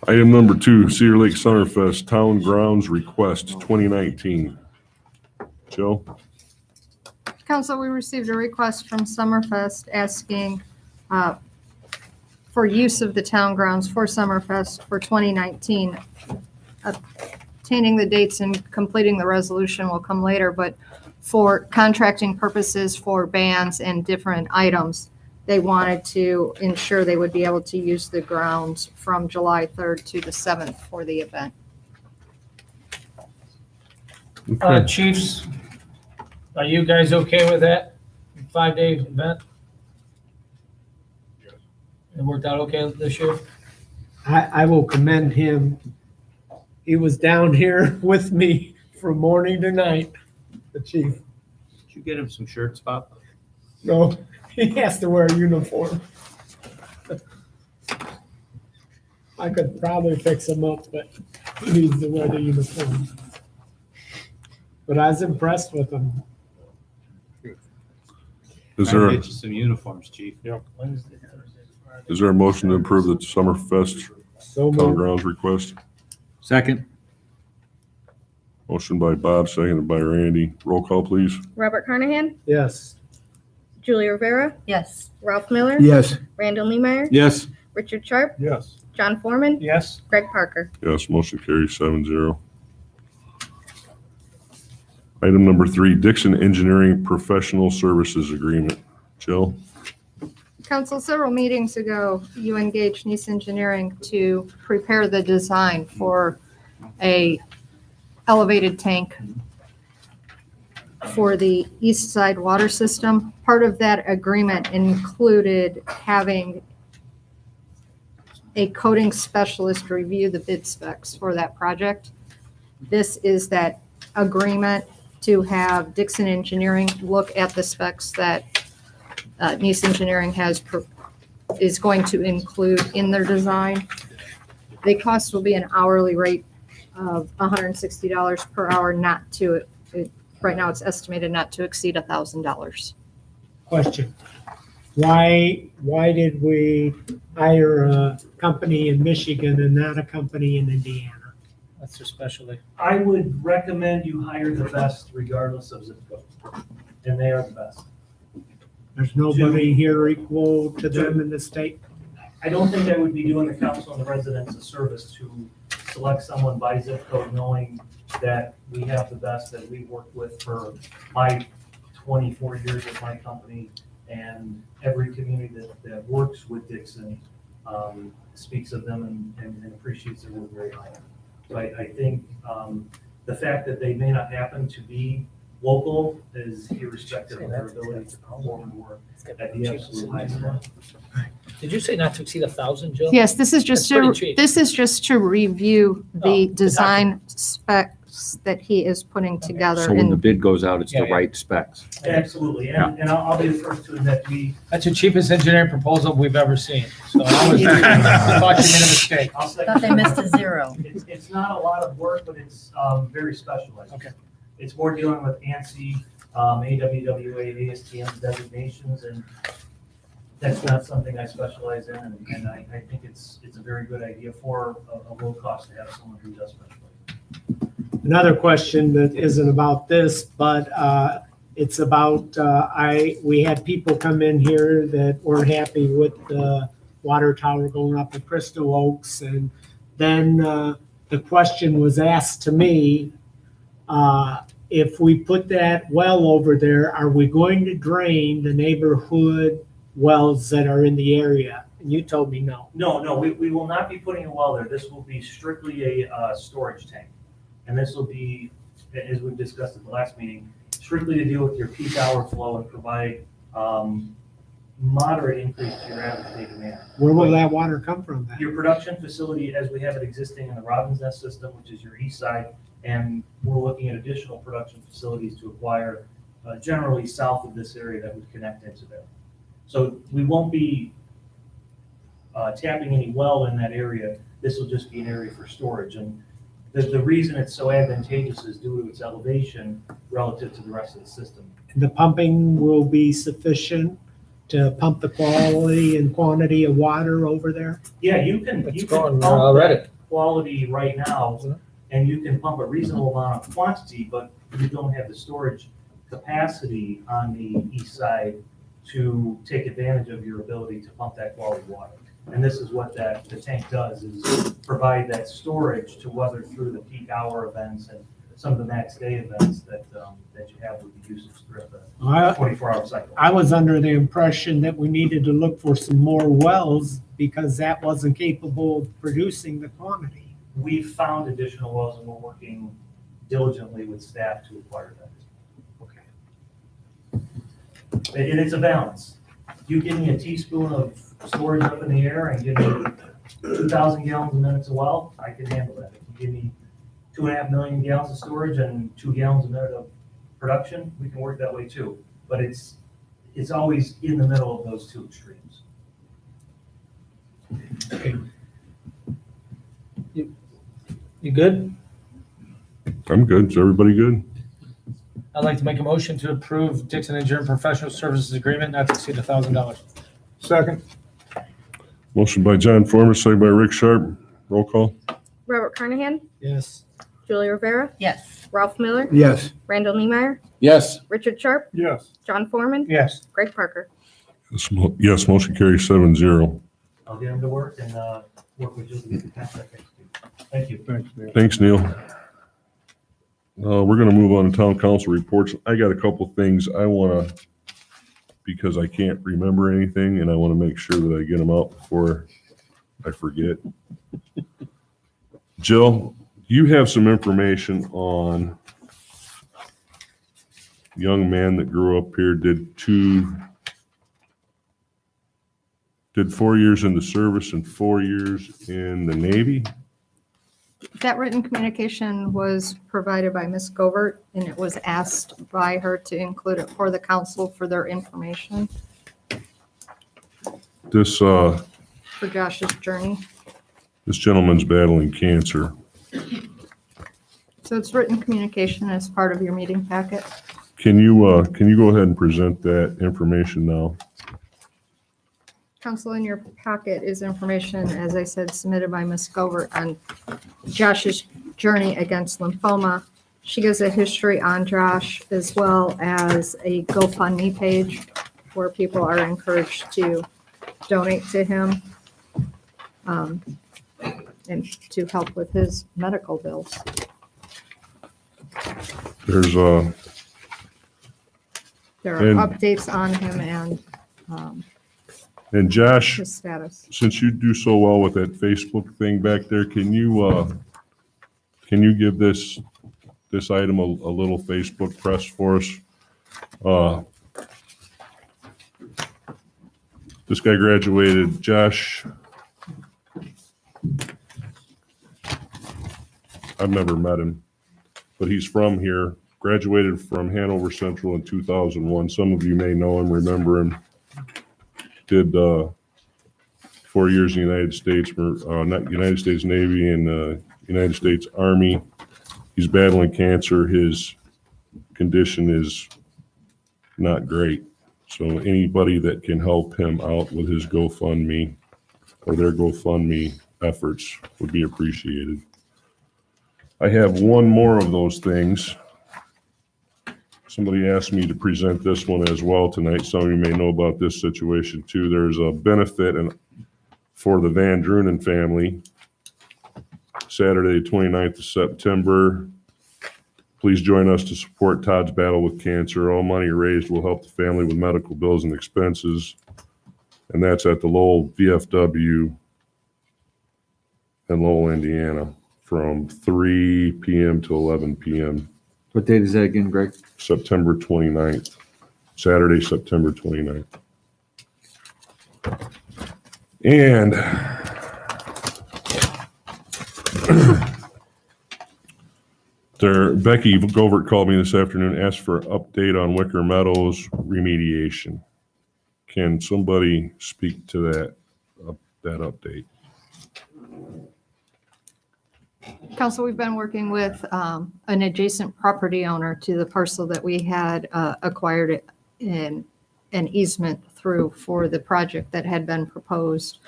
Item number 2, Cedar Lake Summerfest Town Grounds Request 2019. Jill? Council, we received a request from Summerfest asking for use of the town grounds for Summerfest for 2019. Obtaining the dates and completing the resolution will come later, but for contracting purposes for bands and different items, they wanted to ensure they would be able to use the grounds from July 3rd to the 7th for the event. Chiefs, are you guys okay with that 5-day event? It worked out okay this year? I will commend him. He was down here with me from morning to night, the chief. Did you get him some shirts, Bob? No, he has to wear a uniform. I could probably fix him up, but he needs to wear the uniform. But I was impressed with him. Is I'll there, get you some uniforms, Chief. Wednesday, Thursday, Friday. is there a motion to approve the Summerfest So Town moved. Grounds request? Second? Motion by Bob, seconded by Randy. Roll call, please. Robert Carnahan, Yes. Julie Rivera, Yes. Ralph Miller, Yes. Randall Niemeyer, Yes. Richard Sharp, Yes. John Foreman, Yes. Greg Parker. Yes, motion carries 7-0. Item number 3, Dixon Engineering Professional Services Agreement. Jill? Council, several meetings ago, you engaged Nice Engineering to prepare the design for a elevated tank for the east side water system. Part of that agreement included having a coating specialist review the bid specs for that project. This is that agreement to have Dixon Engineering look at the specs that Nice Engineering is going to include in their design. The cost will be an hourly rate of $160 per hour, right now it's estimated not to exceed $1,000. Question. Why did we hire a company in Michigan and not a company in Indiana? That's their specialty. I would recommend you hire the best regardless of zip code, and they are the best. There's nobody here equal to them in the state? I don't think I would be doing the council and the residents a service to select someone by zip code knowing that we have the best that we've worked with for my 24 years at my company, and every community that works with Dixon speaks of them and appreciates their work very highly. So I think the fact that they may not happen to be local is irrespective of their ability to perform and work at the absolute highest level. Did you say not to exceed 1,000, Jill? Yes, this is just That's pretty cheap. to review Oh, the the design specs that he is putting together. So when the And bid goes out, it's the Yeah. right specs. Absolutely, and I'll be the first to admit, That's the cheapest engineering proposal we've ever seen. So I was, I thought you made a mistake. I'll say. Thought they missed a zero. It's not a lot of work, but it's very specialized. Okay. It's more dealing with ANSI, AWWA, ASTM designations, and that's not something I specialize in, and I think it's a very good idea for a low cost to have someone who does specialize. Another question that isn't about this, but it's about, we had people come in here that weren't happy with the water tower going up at Crystal Oaks, and then the question was asked to me, if we put that well over there, are we going to drain the neighborhood wells that are in the area? And you told me no. No, we will not be putting a well there. This will be strictly a storage tank. And this will be, as we've discussed at the last meeting, strictly to deal with your peak hour flow and provide moderate increase to your average day demand. Where will that water come from then? Your production facility, as we have it existing in the Robbins Nest system, which is your east side, and we're looking at additional production facilities to acquire generally south of this area that would connect into there. So we won't be tapping any well in that area. This will just be an area for storage. And the reason it's so advantageous is due to its elevation relative to the rest of the system. The pumping will be sufficient to pump the quality and quantity of water over there? Yeah, you can. It's you can going pump already. quality right now, and you can pump a reasonable amount of quantity, but you don't have the storage capacity on the east side to take advantage of your ability to pump that quality water. And this is what the tank does, is provide that storage to weather through the peak hour events and some of the max day events that you have with the usage throughout the 24-hour cycle. I was under the impression that we needed to look for some more wells because that wasn't capable of producing the quantity. We found additional wells and we're working diligently with staff to acquire that. Okay. And it's a balance. You give me a teaspoon of storage up in the air and give me 2,000 gallons a minute a well, I can handle that. If you give me 2.5 million gallons of storage and 2 gallons a minute of production, we can work that way too. But it's always in the middle of those two extremes. Okay. You good? I'm good. Is everybody good? I'd like to make a motion to approve Dixon Engineering Professional Services Agreement not to exceed $1,000. Second. Motion by John Forman, second by Rick Sharp. Roll call. Robert Carnahan, Yes. Julie Rivera, Yes. Ralph Miller, Yes. Randall Niemeyer, Yes. Richard Sharp, Yes. John Foreman, Yes. Greg Parker. Yes, motion carries 7-0. I'll get them to work and work with you to get the contract executed. Thank you. Thanks, Neil. Thanks, Neil. We're going to move on to town council reports. I got a couple things I want to, because I can't remember anything, and I want to make sure that I get them out before I forget. Jill, you have some information on a young man that grew up here, did 4 years in the service and 4 years in the Navy. That written communication was provided by Ms. Govert, and it was asked by her to include it for the council for their information This for Josh's journey. this gentleman's battling cancer. So it's written communication as part of your meeting packet. Can you go ahead and present that information now? Council, in your packet is information, as I said, submitted by Ms. Govert on Josh's journey against lymphoma. She gives a history on Josh as well as a GoFundMe page where people are encouraged to donate to him and to help with his medical bills. There's There are And- updates on him and Josh, his status. since you do so well with that Facebook thing back there, can you give this item a little Facebook press for us? This guy graduated, Josh. I've never met him, but he's from here, graduated from Hanover Central in 2001. Some of you may know him, remember him. Did 4 years in the United States, not United States Navy and United States Army. He's battling cancer. His condition is not great. So anybody that can help him out with his GoFundMe or their GoFundMe efforts would be appreciated. I have one more of those things. Somebody asked me to present this one as well tonight. Some of you may know about this situation too. There's a benefit for the Van Drunen family, Saturday, 29th of September. Please join us to support Todd's battle with cancer. All money raised will help the family with medical bills and expenses. And that's at the Lowell VFW in Lowell, Indiana, from 3 p.m. to 11 p.m. What date is that again, Greg? September 29th, Saturday, September 29th. And Becky Govert called me this afternoon, asked for an update on Wicker Meadows remediation. Can somebody speak to that update? Council, we've been working with an adjacent property owner to the parcel that we had acquired in an easement through for the project that had been proposed.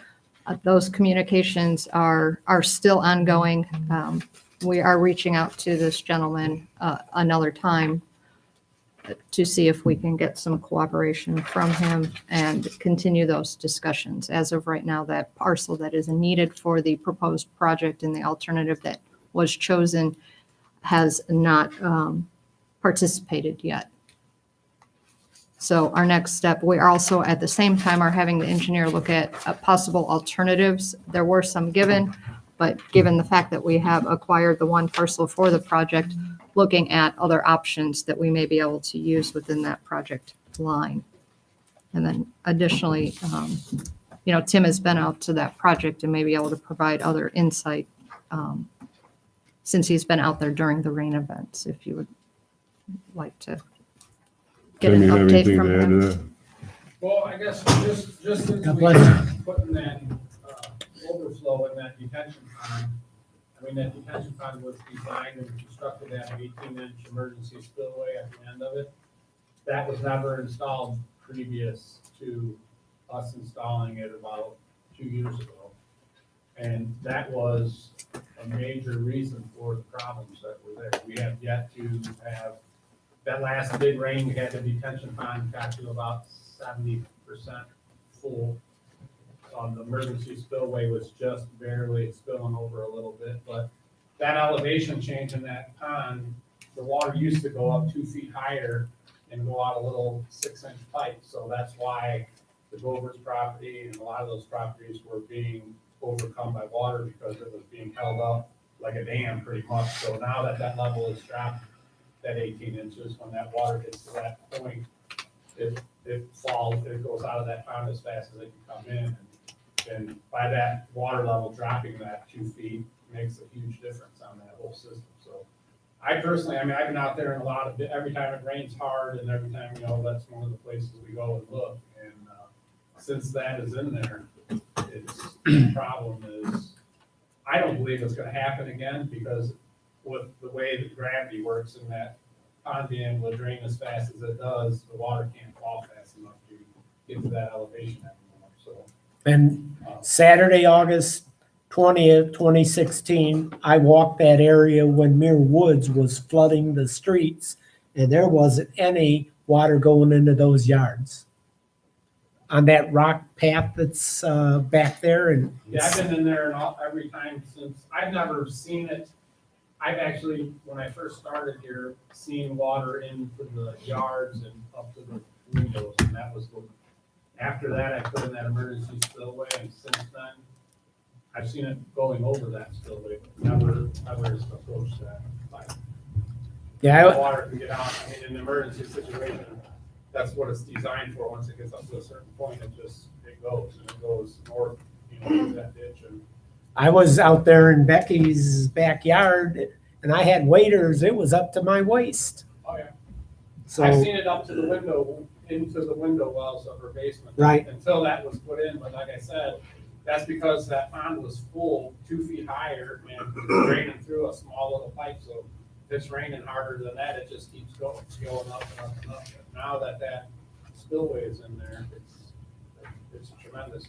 Those communications are still ongoing. We are reaching out to this gentleman another time to see if we can get some cooperation from him and continue those discussions. As of right now, that parcel that is needed for the proposed project and the alternative that was chosen has not participated yet. So our next step, we are also at the same time are having the engineer look at possible alternatives. There were some given, but given the fact that we have acquired the one parcel for the project, looking at other options that we may be able to use within that project line. And then additionally, Tim has been out to that project and may be able to provide other insight since he's been out there during the rain events, if you would like to get Tim, an you have update anything from to add to him. that? Well, I guess just since God we bless put in that overflow in that detention pond, I mean, that detention pond was designed and constructed at an 18-inch emergency spillway at the end of it. That was never installed previous to us installing it about 2 years ago. And that was a major reason for the problems that were there. We have yet to have, that last big rain, we had the detention pond got to about 70% full. The emergency spillway was just barely spilling over a little bit, but that elevation change in that pond, the water used to go up 2 feet higher and go out a little 6-inch pipe. So that's why the Gover's property and a lot of those properties were being overcome by water because it was being held up like a dam pretty much. So now that that level is dropped, that 18 inches, when that water gets to that point, it falls, it goes out of that pond as fast as it can come in. And by that water level dropping that 2 feet makes a huge difference on that whole system. So I personally, I mean, I've been out there and every time it rains hard and every time, that's one of the places we go and look. And since that is in there, the problem is, I don't believe it's gonna happen again because with the way that gravity works and that pond being able to drain as fast as it does, the water can't fall fast enough to get to that elevation anymore, so. And Saturday, August 20th, 2016, I walked that area when Muir Woods was flooding the streets, and there wasn't any water going into those yards. On that rock path that's back there, and Yeah, I've been in there and every time since, I've never seen it. I've actually, when I first started here, seen water into the yards and up to the windows, and that was the, after that, I put in that emergency spillway, and since then, I've seen it going over that spillway, but never has approached that. Like, yeah, water can get out, I mean, in an emergency situation, that's what it's designed for. Once it gets up to a certain point, it goes, and it goes north, through that ditch, and I was out there in Becky's backyard, and I had waders. It was up to my waist. oh yeah. So I've seen it up to the window, into the window wells of her basement. Right. Until that was put in, but like I said, that's because that pond was full, 2 feet higher, and it was draining through a small little pipe, so if it's raining harder than that, it just keeps going up and up and up. But now that that spillway is in there, it's tremendous.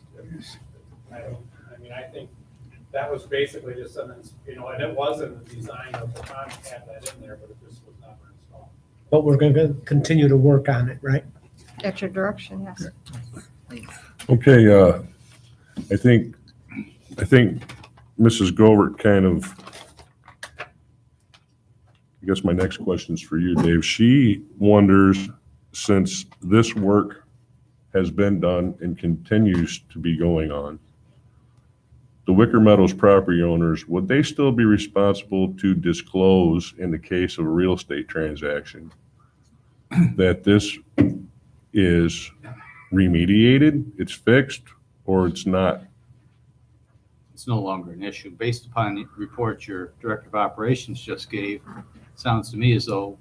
I think that was basically just something, and it wasn't the design of the pond to have that in there, but it just was never installed. but we're going to continue to work on it, right? At your direction, yes. Okay, I think Mrs. Govert kind of, I guess my next question is for you, Dave. She wonders, since this work has been done and continues to be going on, the Wicker Meadows property owners, would they still be responsible to disclose in the case of a real estate transaction that this is remediated, it's fixed, or it's not? It's no longer an issue. Based upon the report your Director of Operations just gave, sounds to me as though,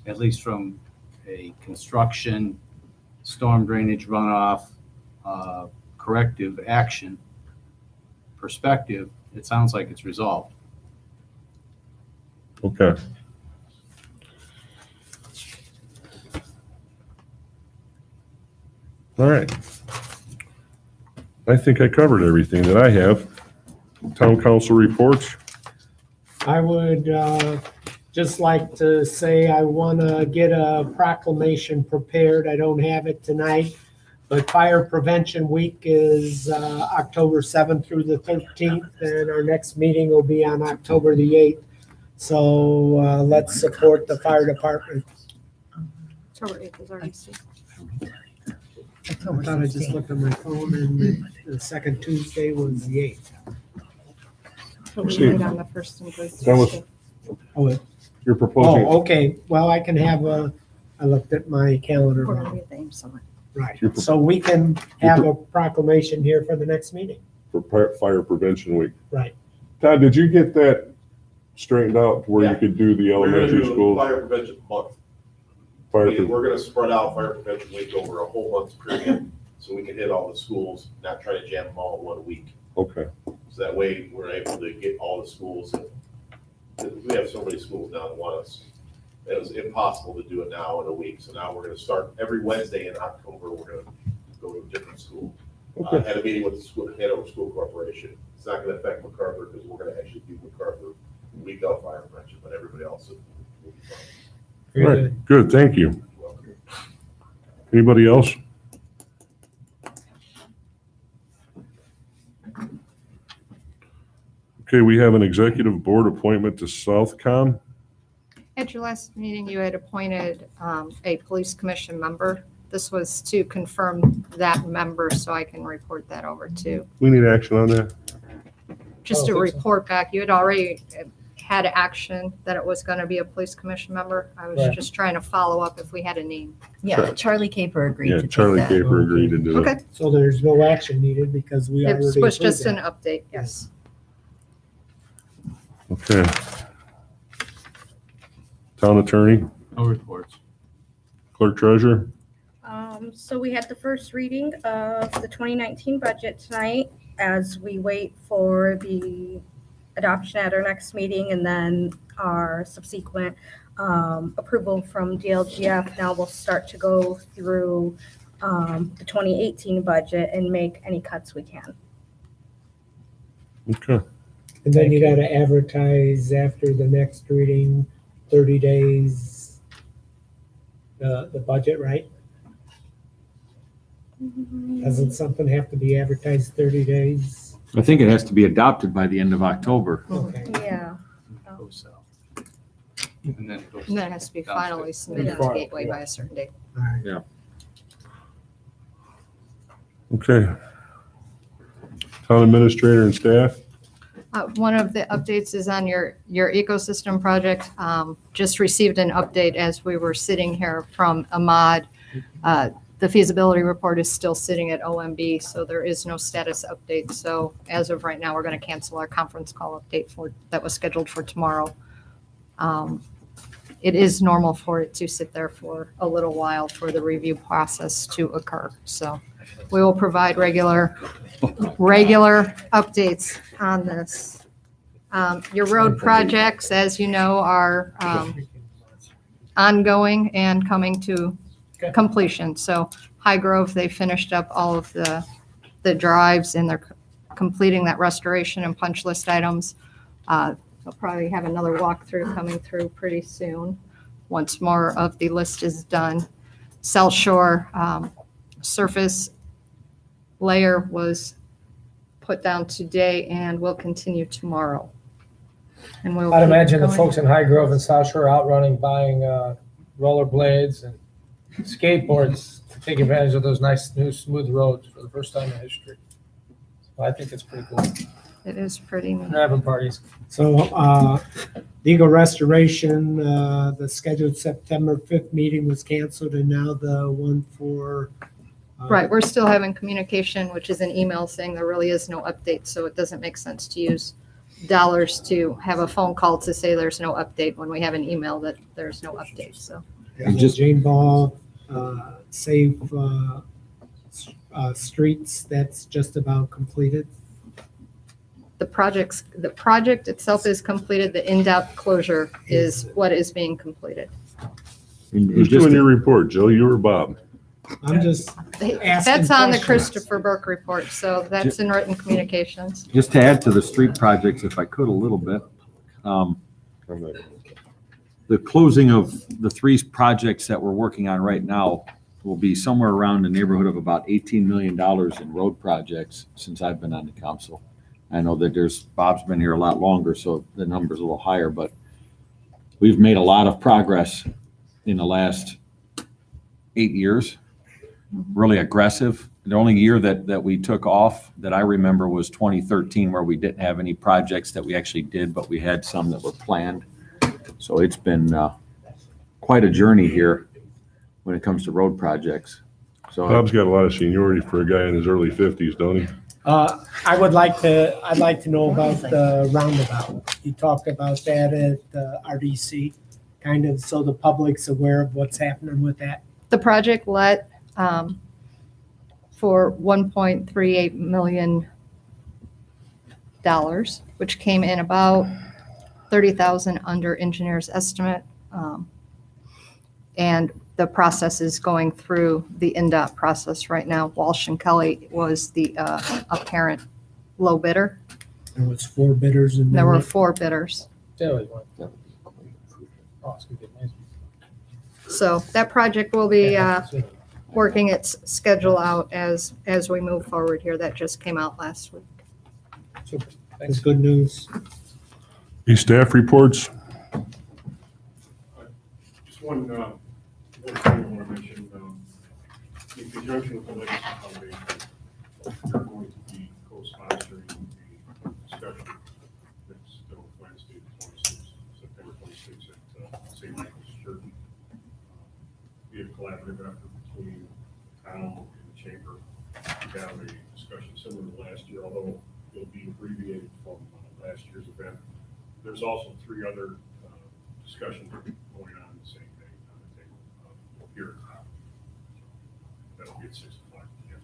at least from a construction, storm drainage runoff, corrective action perspective, it sounds like it's resolved. Okay. All right. I think I covered everything that I have. Town council reports. I would just like to say I want to get a proclamation prepared. I don't have it tonight, but Fire Prevention Week is October 7th through the 13th, and our next meeting will be on October the 8th. So let's support the fire department. October 8th is already soon. I thought I just looked at my phone and the second Tuesday was the 8th. But we See, meet on the first and third that was- Tuesday. You're proposing, Oh, okay. Well, I can have I looked at my calendar. We're wrong. gonna be at the Ames Summit. Right. You're pro- So we can have a proclamation here for the next meeting. for Fire Prevention Week. Right. Todd, did you get that straightened out to where you Yeah. could do the We're gonna elementary do school? Fire prevention month. Fire We're gonna spread out fire prevention week over a whole month period, so we can hit all the schools, not try to jam them all in 1 week. Okay, So that way, we're able to get all the schools. We have so many schools now that want us. It was impossible to do it now in a week, so now we're gonna start every Wednesday in October, we're gonna go to a different school. I had a meeting with the school, Hanover School Corporation. It's not gonna affect MacArthur, because we're gonna actually do MacArthur week of fire prevention, but everybody else will be fine. Very all good. right, good, thank you. Anybody else? Okay, we have an executive board appointment to Southcom. At your last meeting, you had appointed a police commission member. This was to confirm that member, so I can report that over to, We need action on that? just I to don't think so. report back. You had already had action that it was going to be a police commission member. I was Right. just trying to follow up if we had a name. Yeah, Charlie Caper agreed Yeah, to take Charlie that. Caper agreed to do it. Okay, So there's no action needed because we it already was approved just an that. update, yes. Okay. Town attorney, No reports. clerk treasurer, So we had the first reading of the 2019 budget tonight as we wait for the adoption at our next meeting and then our subsequent approval from DLGF. Now we'll start to go through the 2018 budget and make any cuts we can. okay. And then you gotta advertise after the next reading, 30 days, the budget, right? Doesn't something have to be advertised 30 days? I think it has to be adopted by the end of October. Okay. Yeah. Goes south. And then it goes. And then it has to be finally submitted to Gateway by a certain date. All right. Okay. Town administrator and staff, One of the updates is on your ecosystem project. Just received an update as we were sitting here from Ahmad. The feasibility report is still sitting at OMB, so there is no status update. So as of right now, we're going to cancel our conference call update that was scheduled for tomorrow. It is normal for it to sit there for a little while for the review process to occur. So we will provide regular updates on this. Your road projects, as you know, are ongoing and coming to completion. So High Grove, they finished up all of the drives and they're completing that restoration and punch list items. They'll probably have another walkthrough coming through pretty soon, once more of the list is done. South Shore surface layer was put down today and will continue tomorrow. And we'll I'd keep imagine the going. folks in High Grove and South Shore are out running, buying roller blades and skateboards to take advantage of those nice new smooth roads for the first time in history. So I think it's pretty cool. It is pretty neat. They're having parties. So, legal restoration, the scheduled September 5th meeting was canceled and now the one for. Right, we're still having communication, which is an email saying there really is no update, so it doesn't make sense to use dollars to have a phone call to say there's no update when we have an email that there's no update, so. And just Jane Ball, Save Streets, that's just about completed. The project itself is completed, the in-depth closure is what is being completed. And who's just doing your report, Joe, you or Bob? I'm just asking That's on the questions. Christopher Burke report, so that's in written communications. Just to add to the street projects, if I could a little bit, the closing of the 3 projects that we're working on right now will be somewhere around the neighborhood of about $18 million in road projects since I've been on the council. I know that Bob's been here a lot longer, so the number's a little higher, but we've made a lot of progress in the last 8 years, really aggressive. The only year that we took off that I remember was 2013, where we didn't have any projects that we actually did, but we had some that were planned. So it's been quite a journey here when it comes to road projects. So Bob's got a lot of seniority for a guy in his early 50s, don't he? I'd like to know about the roundabout. You talked about that at RDC, kind of so the public's aware of what's happening with that. The project let for $1.38 million, which came in about 30,000 under engineer's estimate. And the process is going through the NDOT process right now. Walsh and Kelly was the apparent low bidder. There was 4 bidders and There were 4 bidders. So that project will be working its schedule out as we move forward here. That just came out last week. That's good news. Any staff reports? Just one thing I want to mention, in conjunction with the Legacy Foundation, we're going to be co-sponsoring the discussion that's still Wednesday, September 26th at St. Michael's Church. Be a collaborative effort between town and the chamber to have a discussion similar to last year, although it'll be abbreviated from last year's event. There's also 3 other discussions going on the same day on the table here at town. That'll be at 6 o'clock p.m.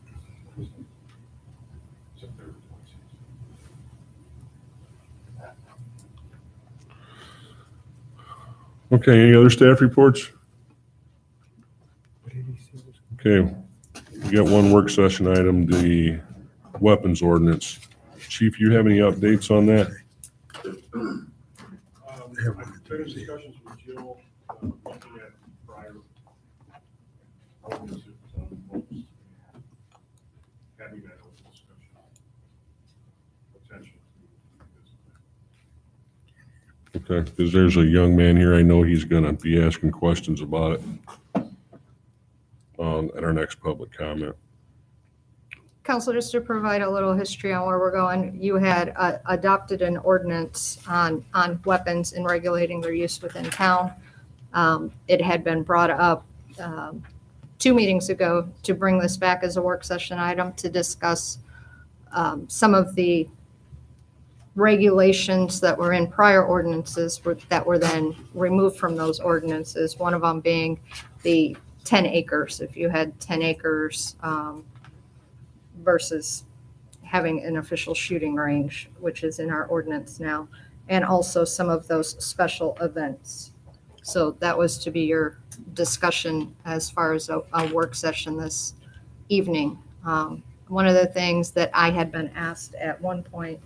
September 26th. Okay, any other staff reports? Okay, we got one work session item, the weapons ordinance. Chief, you have any updates on that? I've been in discussions with Jill, looking at prior ordinances on the books, having that open discussion, potential to visit that. Okay, because there's a young man here, I know he's gonna be asking questions about it at our next public comment. Council, just to provide a little history on where we're going, you had adopted an ordinance on weapons and regulating their use within town. It had been brought up 2 meetings ago to bring this back as a work session item to discuss some of the regulations that were in prior ordinances that were then removed from those ordinances, one of them being the 10 acres. If you had 10 acres versus having an official shooting range, which is in our ordinance now, and also some of those special events. So that was to be your discussion as far as a work session this evening. One of the things that I had been asked at one point,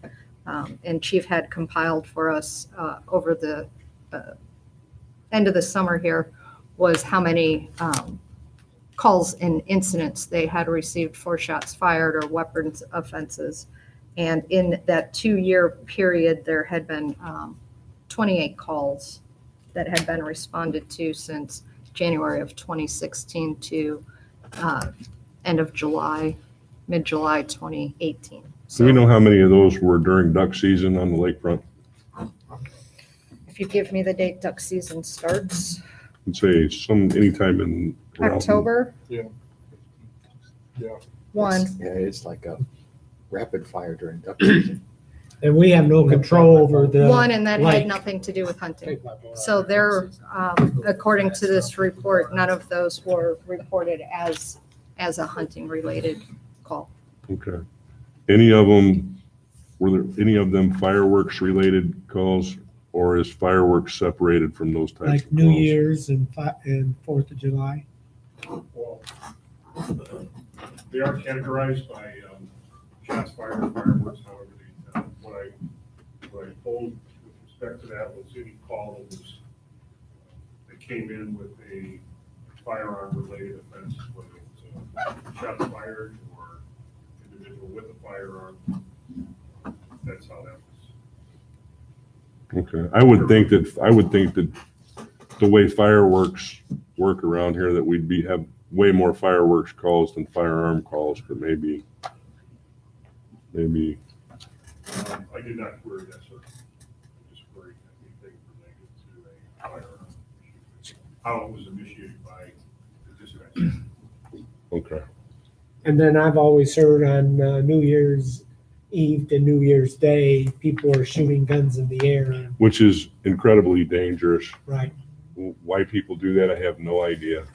and Chief had compiled for us over the end of the summer here, was how many calls and incidents they had received for shots fired or weapons offenses. And in that 2-year period, there had been 28 calls that had been responded to since January of 2016 to end of July, mid-July 2018. Do we know how many of those were during duck season on the lakefront? If you give me the date duck season starts, I'd say anytime in around- October. Yeah. 1. Yeah, it's like a rapid fire during duck season. And we have no control over the. 1, and that had lake. nothing to do with hunting. So they're, according to this report, none of those were reported as a hunting related call. Okay. Any of them, were there any of them fireworks related calls, or is fireworks separated from those types of Like calls? New Year's and 4th of July. Well, They are categorized by shots fired, fireworks, however, what I told with respect to that was any call that came in with a firearm-related offense, whether it's shots fired or individual with a firearm, that's how that was. Okay, I would think that the way fireworks work around here, that we'd have way more fireworks calls than firearm calls, but maybe. I did not query that, sir. I just queried anything related to a firearm issue. How it was initiated by the dispatcher. Okay. And then I've always heard on New Year's Eve to New Year's Day, people are shooting guns in the air. Which is incredibly dangerous. Right. Why people do that, I have no idea.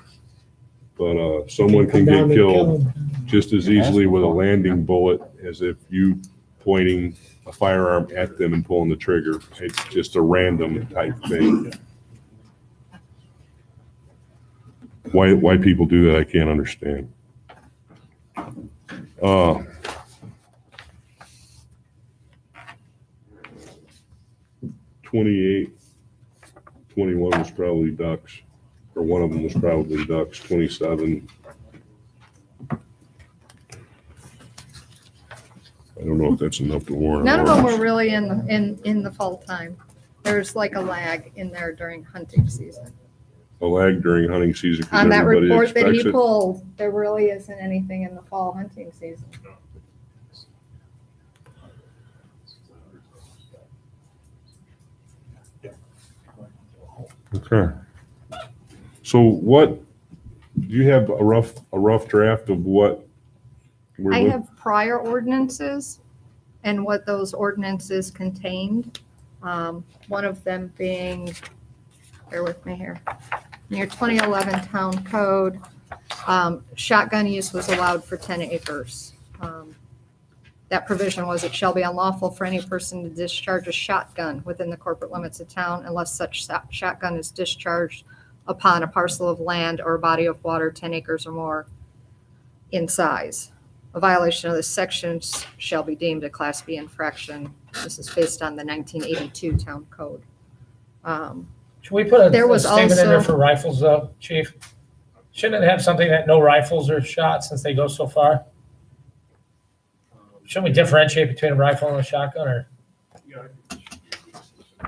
But someone can Come down get and kill killed 'em. just as easily with a landing bullet as if you pointing a firearm at them and pulling the trigger. It's just a random type thing. Why people do that, I can't understand. 28, 21 was probably ducks, or one of them was probably ducks. 27. I don't know if that's enough to warrant. None of them were ordinance. really in the fall time. There's like a lag in there during hunting season. A lag during hunting season because On that everybody report that expects he it. pulled, there really isn't anything in the fall hunting season. Okay. So what, do you have a rough draft of what we're I look- have prior ordinances and what those ordinances contained. One of them being, bear with me here, in your 2011 town code, shotgun use was allowed for 10 acres. That provision was, it shall be unlawful for any person to discharge a shotgun within the corporate limits of town unless such shotgun is discharged upon a parcel of land or a body of water 10 acres or more in size. A violation of this section shall be deemed a Class B infraction. This is based on the 1982 town code. Should we put There a was statement in there also- for rifles though, chief? Shouldn't it have something that no rifles are shot since they go so far? Shouldn't we differentiate between a rifle and a shotgun, or Yeah, I think it should be specific.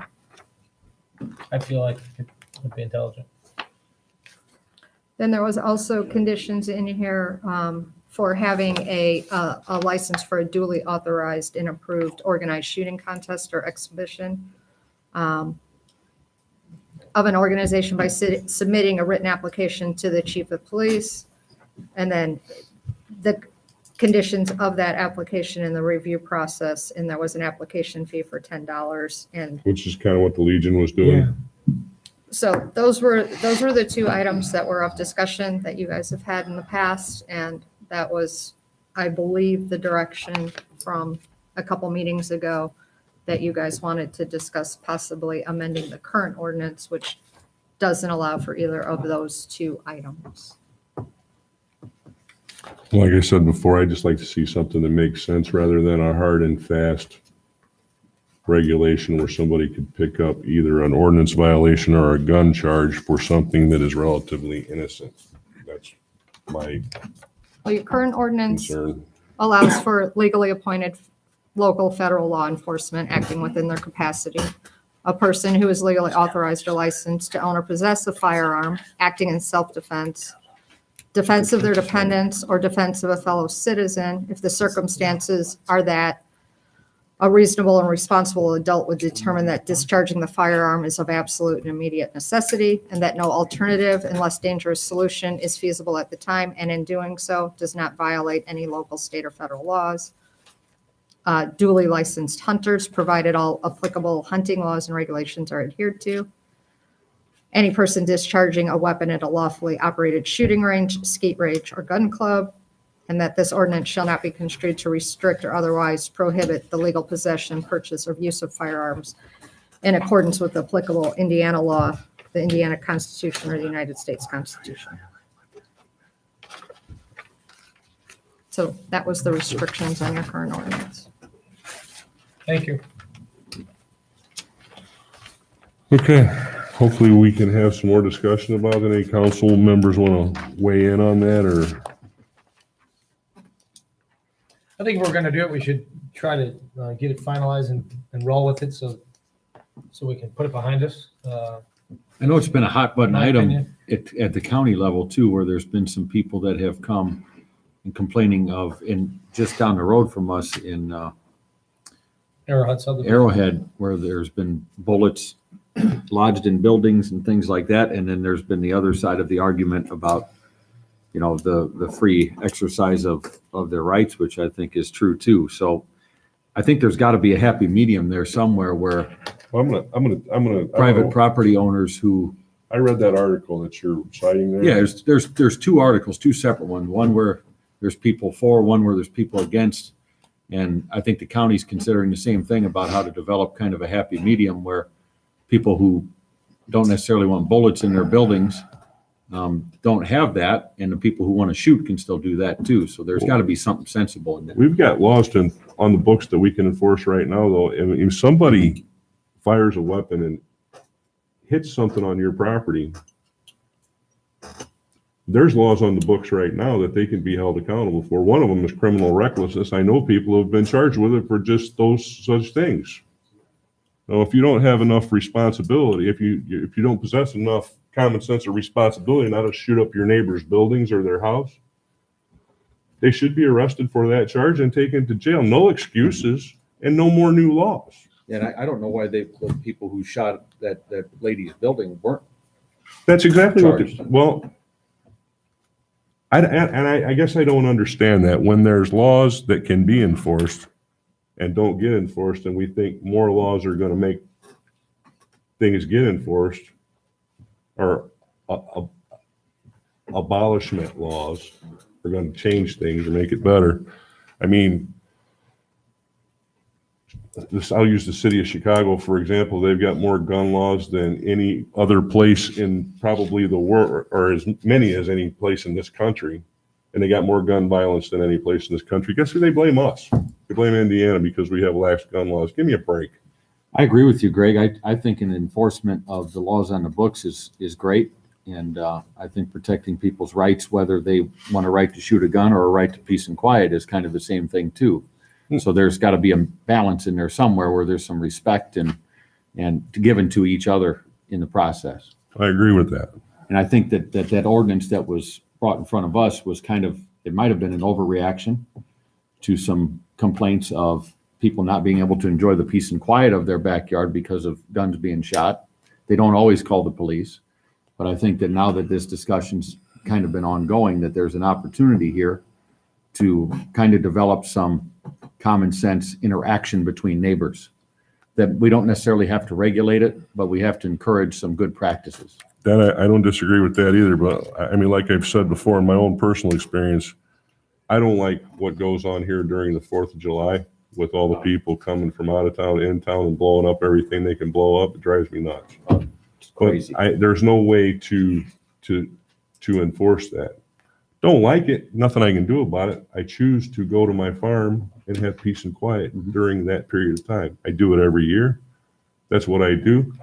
I feel like it would be intelligent. Then there was also conditions in here for having a license for a duly authorized and approved organized shooting contest or exhibition of an organization by submitting a written application to the chief of police. And then the conditions of that application and the review process, and there was an application fee for $10. And which is kind of what the Legion was doing. so those were the two items that were of discussion that you guys have had in the past, and that was, I believe, the direction from a couple meetings ago that you guys wanted to discuss possibly amending the current ordinance, which doesn't allow for either of those two items. Like I said before, I just like to see something that makes sense rather than a hard and fast regulation where somebody could pick up either an ordinance violation or a gun charge for something that is relatively innocent. That's my Well, your current ordinance concern. allows for legally appointed local federal law enforcement acting within their capacity. A person who is legally authorized or licensed to own or possess a firearm, acting in self-defense, defense of their dependents, or defense of a fellow citizen, if the circumstances are that a reasonable and responsible adult would determine that discharging the firearm is of absolute and immediate necessity, and that no alternative and less dangerous solution is feasible at the time, and in doing so does not violate any local, state, or federal laws. Duly licensed hunters, provided all applicable hunting laws and regulations are adhered to. Any person discharging a weapon at a lawfully operated shooting range, skeet range, or gun club, and that this ordinance shall not be construed to restrict or otherwise prohibit the legal possession, purchase, or use of firearms in accordance with applicable Indiana law, the Indiana Constitution, or the United States Constitution. So that was the restrictions on your current ordinance. Thank you. Okay, hopefully we can have some more discussion about it. Any council members want to weigh in on that, or? I think if we're gonna do it, we should try to get it finalized and roll with it so we can put it behind us. I know it's been a hot button My item opinion. at the county level too, where there's been some people that have come and complaining of, in, just down the road from us in Arrowhead subdivision. Arrowhead, where there's been bullets lodged in buildings and things like that. And then there's been the other side of the argument about, you know, the free exercise of their rights, which I think is true too. So I think there's got to be a happy medium there somewhere where I'm gonna. private property owners who, I read that article that you're citing there. yeah, there's two articles, two separate ones, one where there's people for, one where there's people against. And I think the county's considering the same thing about how to develop kind of a happy medium where people who don't necessarily want bullets in their buildings don't have that, and the people who want to shoot can still do that too. So there's got to be something sensible in there. We've got laws on the books that we can enforce right now, though. If somebody fires a weapon and hits something on your property, there's laws on the books right now that they can be held accountable for. One of them is criminal recklessness. I know people who have been charged with it for just those such things. Now, if you don't have enough responsibility, if you don't possess enough common sense or responsibility not to shoot up your neighbor's buildings or their house, they should be arrested for that charge and taken to jail. No excuses and no more new laws. And I don't know why the people who shot that lady's building weren't. That's exactly Charged. I guess I don't understand that when there's laws that can be enforced and don't get enforced, and we think more laws are going to make things get enforced, or abolishment laws are going to change things or make it better. I mean, I'll use the city of Chicago, for example. They've got more gun laws than any other place in probably the world, or as many as any place in this country. And they got more gun violence than any place in this country. Guess who they blame us? They blame Indiana because we have lax gun laws. Give me a break. I agree with you, Greg. I think an enforcement of the laws on the books is great. And I think protecting people's rights, whether they want a right to shoot a gun or a right to peace and quiet, is kind of the same thing too. So there's got to be a balance in there somewhere where there's some respect and given to each other in the process. I agree with that. And I think that ordinance that was brought in front of us was kind of, it might have been an overreaction to some complaints of people not being able to enjoy the peace and quiet of their backyard because of guns being shot. They don't always call the police. But I think that now that this discussion's kind of been ongoing, that there's an opportunity here to kind of develop some common sense interaction between neighbors, that we don't necessarily have to regulate it, but we have to encourage some good practices. That I don't disagree with that either. But I mean, like I've said before, in my own personal experience, I don't like what goes on here during the 4th of July with all the people coming from out of town, in town, and blowing up everything they can blow up. It drives me nuts. It's crazy. But there's no way to enforce that. Don't like it, nothing I can do about it. I choose to go to my farm and have peace and quiet during that period of time. I do it every year. That's what I do.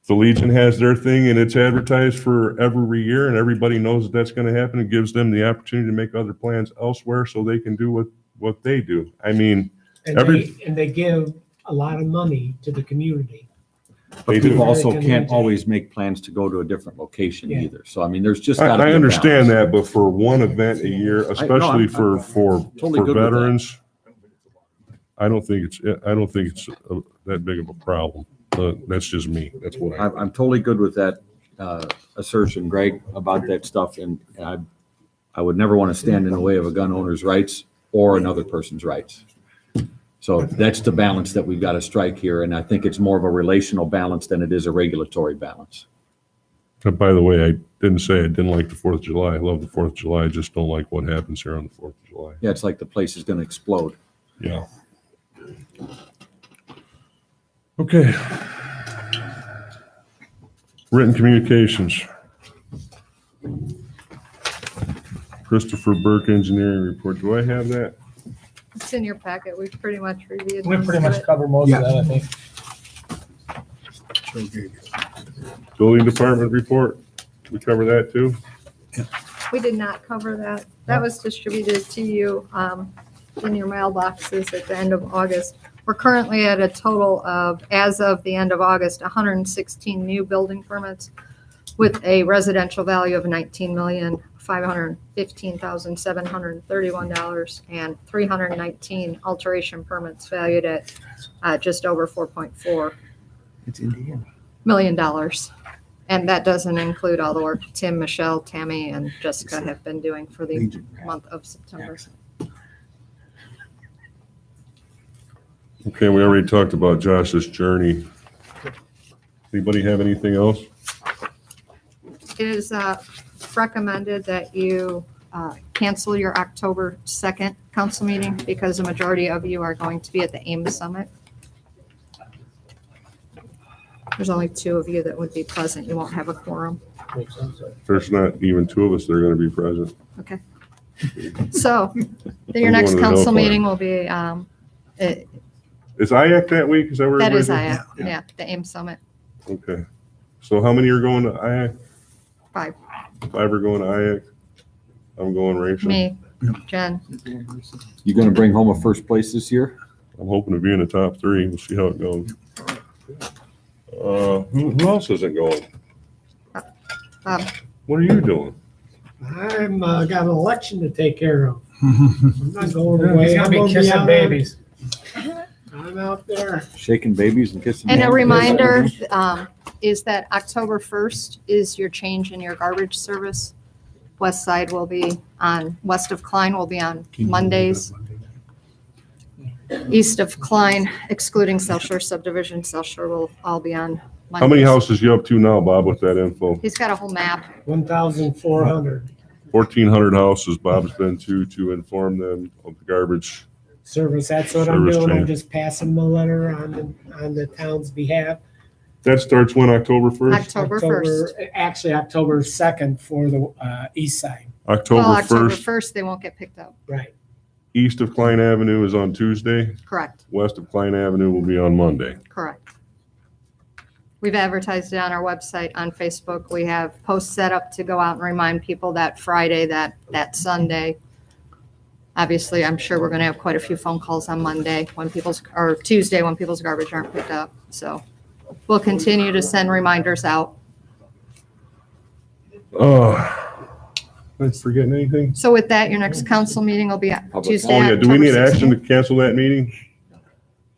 The Legion has their thing and it's advertised for every year, and everybody knows that that's going to happen. It gives them the opportunity to make other plans elsewhere so they can do what they do. I mean, And they give a lot of money to the community. But They do. people also American can't Legion. always make plans to go to a different location Yeah. either. So I mean, there's just got to be I a understand balance. that, but for one event a year, especially I'm for totally good with that. veterans, I don't think it's that big of a problem. That's just me. That's what I'm totally good with that assertion, Greg, about that stuff. And I would never want to stand in the way of a gun owner's rights or another person's rights. So that's the balance that we've got to strike here. And I think it's more of a relational balance than it is a regulatory balance. By the way, I didn't say I didn't like the 4th of July. I love the 4th of July. I just don't like what happens here on the 4th of July. Yeah, it's like the place is going to explode. Yeah. Okay. Written communications. Christopher Burke Engineering Report. Do I have that? It's in your packet. We've pretty much reviewed. We pretty most of much it. covered most of that, I think. Building Department report? We cover that too? We did not cover that. That was distributed to you in your mailboxes at the end of August. We're currently at a total of, as of the end of August, 116 new building permits with a residential value of $19,515,731 and 319 alteration permits valued at just over $4.4 million. And that doesn't include all the work Tim, Michelle, Tammy, and Jessica have been doing for the month of September. Okay, we already talked about Josh's journey. Anybody have anything else? It is recommended that you cancel your October 2nd council meeting because the majority of you are going to be at the AIM Summit. There's only 2 of you that would be present. You won't have a quorum. Makes sense. There's not even 2 of us that are going to be present. Okay. So then your I'm next going to the council Hillfire. meeting will be, Is IAC that week? Is that where that is everybody's- IAC, yeah, the AIM Summit, Okay. So how many are going to IAC? 5. 5 are going to IAC? I'm going Rachel. Me, Jen. You gonna bring home a first place this year? I'm hoping to be in the top 3. We'll see how it goes. Who else isn't going? What are you doing? I'm got an election to take care of. I'm not going away. He's gonna I'm be gonna be kissing out babies. I'm out there. Shaking babies and kissing. And a hands? reminder is that October 1st is your change in your garbage service. West Side will be on, west of Klein will be on Mondays. East of Klein, excluding South Shore subdivision, South Shore will all be on Mondays. How many houses you up to now, Bob, with that info? He's got a whole map. 1,400 1,400 houses Bob's been to inform them of the garbage. service. That's what I'm Service doing. I'm change. just passing the letter on the town's behalf. That starts when, October 1st? October 1st. Actually, October 2nd for the east side. October Well, October 1st, 1st, they won't get picked up. Right. east of Klein Avenue is on Tuesday. Correct, West of Klein Avenue will be on Monday. correct. We've advertised it on our website, on Facebook. We have posts set up to go out and remind people that Friday, that Sunday. Obviously, I'm sure we're going to have quite a few phone calls on Monday or Tuesday when people's garbage aren't picked up. So we'll continue to send reminders out. Am I forgetting anything? So with that, your next council meeting will be Public- Tuesday, Oh, yeah, do we October need action 16th. to cancel that meeting?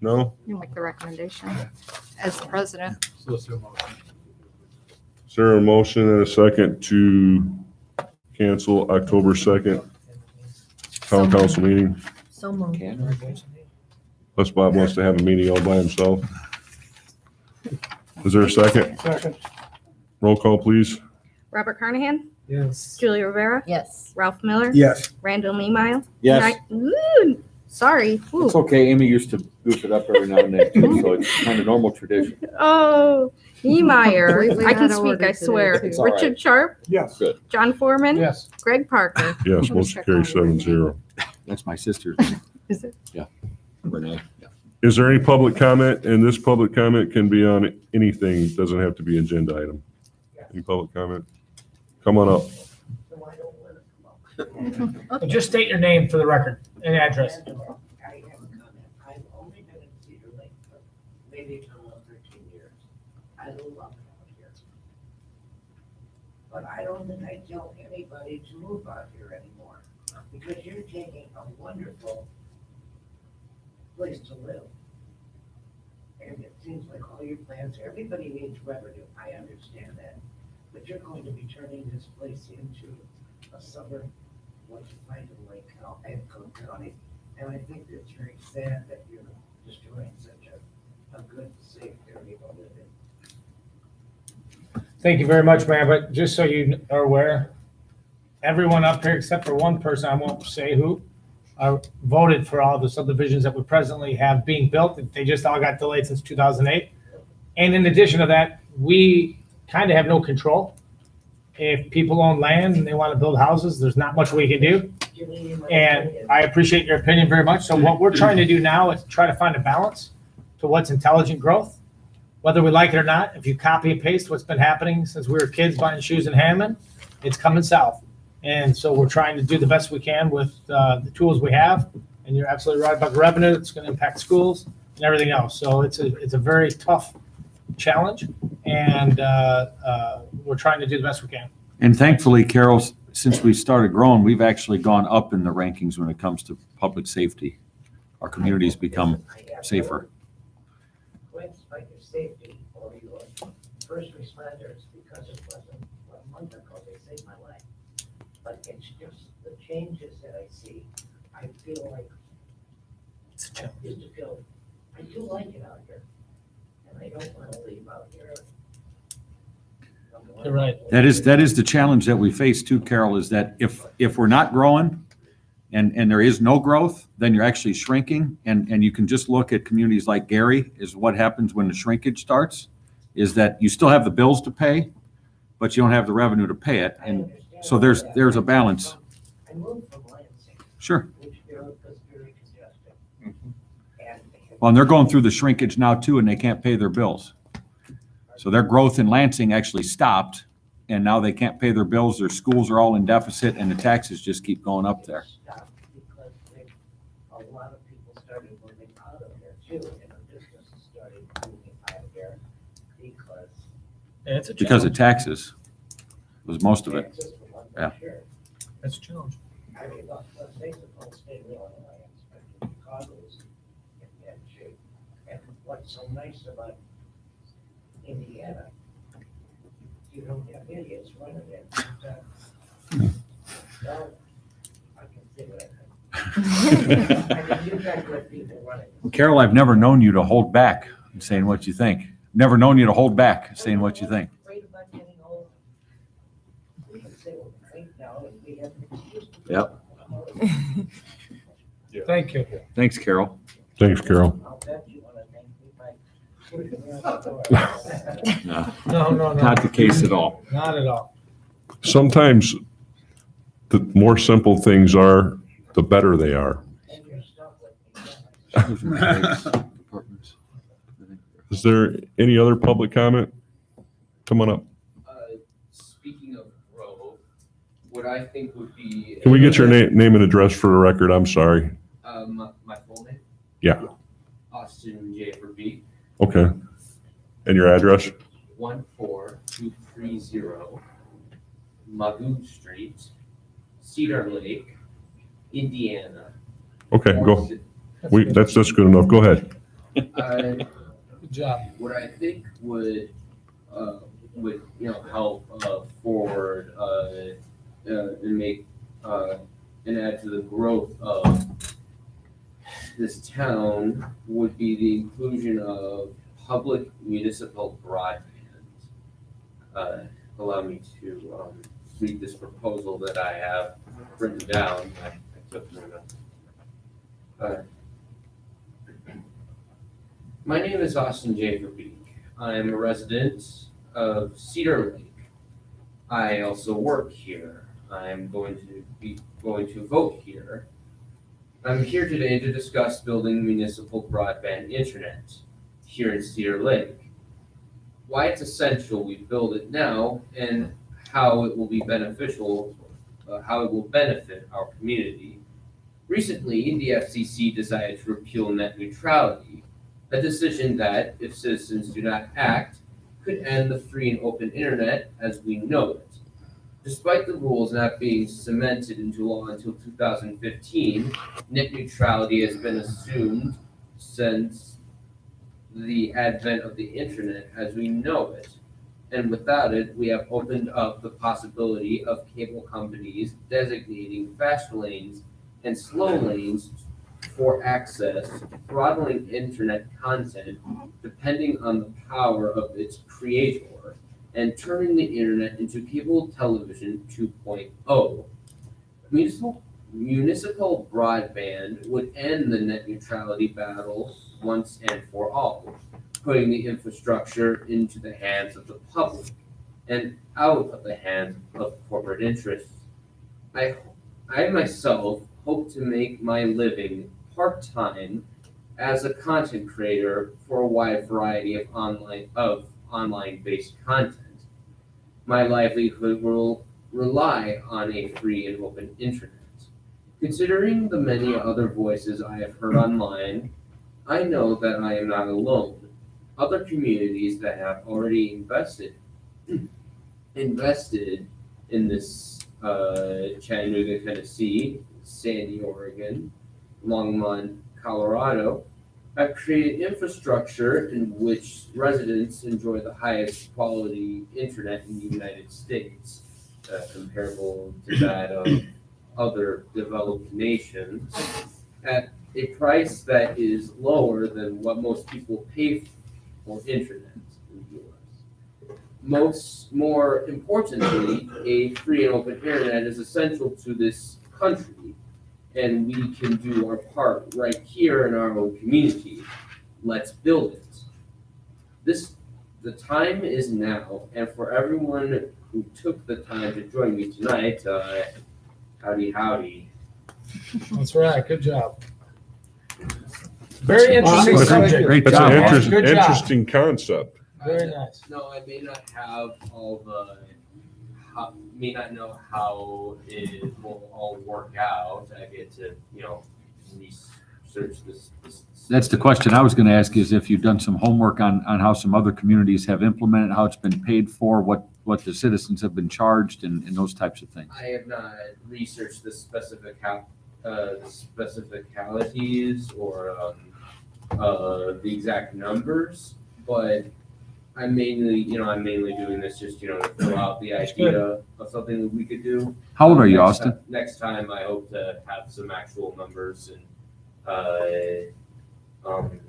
No? You make the recommendation as the president. Is there a motion and a second to cancel October 2nd town council meeting? So moved. Unless Bob wants to have a meeting all by himself. Is there a second? Second. Roll call, please. Robert Carnahan, Yes. Julie Rivera, Yes. Ralph Miller, Yes. Randall Niemeyer. Yes, Ooh, sorry. Ooh. it's okay. Amy used to goof it up every now and then, too, so it's kind of normal tradition. Oh, Niemeyer. Completely I can out of speak, order I today, swear. too. It's all right. Richard Sharp, Yes. Good. John Foreman, Yes. Greg Parker. Yes, motion carries 7-0. That's my sister's. Is it? Renee. Yeah. Is there any public comment? And this public comment can be on anything. It doesn't have to be an agenda item. Any public comment? Come on up. Just state your name for the record and address. I have a comment. I've only been in Cedar Lake for maybe 12, 13 years. I love it out here. But I don't think I tell anybody to move out here anymore, because you're taking a wonderful place to live. And it seems like all your plans, everybody needs revenue, I understand that. But you're going to be turning this place into a suburb, what you find in Lake County, Cook County. And I think it's very sad that you're destroying such a good, safe area to live in. Thank you very much, ma'am, but just so you are aware, everyone up here except for one person, I won't say who, voted for all the subdivisions that we presently have being built. They just all got delayed since 2008. And in addition to that, we kind of have no control. if people own land and they want to build houses, there's not much we can do. And I appreciate your opinion very much. So what we're trying to do now is try to find a balance to what's intelligent growth. Whether we like it or not, if you copy and paste what's been happening since we were kids buying shoes in Hammond, it's coming south. And so we're trying to do the best we can with the tools we have. And you're absolutely right about the revenue. It's going to impact schools and everything else. So it's a very tough challenge, and we're trying to do the best we can. And thankfully, Carol, since we started growing, we've actually gone up in the rankings when it comes to public safety. Our communities become safer. Complaints about your safety or your first responders, because it wasn't a month ago, they saved my life. But it's just the changes that I see, I feel like, I do like it out here. And I don't want to leave out here. You're right. That is the challenge that we face too, Carol, is that if we're not growing and there is no growth, then you're actually shrinking. And you can just look at communities like Gary is what happens when the shrinkage starts, is that you still have the bills to pay, but you don't have the revenue to pay it. And so there's a balance. I moved from Lansing, Sure. which was very congested. And Well, and they're going through the shrinkage now too, and they can't pay their bills. So their growth in Lansing actually stopped, and now they can't pay their bills. Their schools are all in deficit, and the taxes just keep going up there. stopped because a lot of people started moving out of there too, and the businesses started moving out of there because. It's a Because of taxes was most of it. Taxes for one, Yeah. sure. That's a challenge. I mean, let's face it, the whole state of Illinois, especially Chicago's in bad shape. And what's so nice about Indiana, you don't have idiots running it. Well, I can say what I think. I mean, you've got good people running it. Carol, I've never known you to hold back in saying what you think. Never known you to hold back saying what you think. Afraid about getting old. We can say what we think now, and we have an excuse to. Yep. Thank you. Thanks, Carol. Thanks, Carol. I'll bet you want to thank me by putting me on the door. No, No, not the case at all. not at all. Sometimes the more simple things are, the better they are. And you're stuck with me. Is there any other public comment? Come on up. Speaking of growth, what I think would be. Can we get your name and address for the record? I'm sorry. My full name? Yeah. Austin J. Verbeek, Okay. And your address? 14230 Magoo Street, Cedar Lake, Indiana. Okay, go. That's good enough. Go ahead. Good job. What I think would help forward and make and add to the growth of this town would be the inclusion of public municipal broadband. Allow me to read this proposal that I have written down. I took notes. My name is Austin J. Verbeek. I am a resident of Cedar Lake. I also work here. I'm going to vote here. I'm here today to discuss building municipal broadband internet here in Cedar Lake. Why it's essential we build it now and how it will be beneficial, how it will benefit our community. Recently, the FCC decided to repeal net neutrality, a decision that, if citizens do not act, could end the free and open internet as we know it. Despite the rules not being cemented into law until 2015, net neutrality has been assumed since the advent of the internet as we know it. And without it, we have opened up the possibility of cable companies designating fast lanes and slow lanes for access, throttling internet content depending on the power of its creator, and turning the internet into cable television 2.0. Municipal broadband would end the net neutrality battle once and for all, putting the infrastructure into the hands of the public. and out of the hands of corporate interests. I myself hope to make my living part-time as a content creator for a wide variety of online-based content. My livelihood will rely on a free and open internet. Considering the many other voices I have heard online, I know that I am not alone. Other communities that have already invested in this Chattanooga, Tennessee, Sandy, Oregon, Longmont, Colorado, have created infrastructure in which residents enjoy the highest quality internet in the United States, comparable to that of other developed nations, at a price that is lower than what most people pay for internet in the US. More importantly, a free and open internet is essential to this country, and we can do our part right here in our own community. Let's build it. The time is now, and for everyone who took the time to join me tonight, howdy. That's right, good job. Very interesting That's a subject. Great That's job. an Austin. Good job. interesting concept. Very nice. No, I may not have may not know how it will all work out. I get to, research this. That's the question I was going to ask, is if you've done some homework on how some other communities have implemented, how it's been paid for, what the citizens have been charged, and those types of things. I have not researched the specificalities or the exact numbers, but I'm mainly doing this just, to throw out the idea of something that we could do. How old are you, Austin? Next time, I hope to have some actual numbers and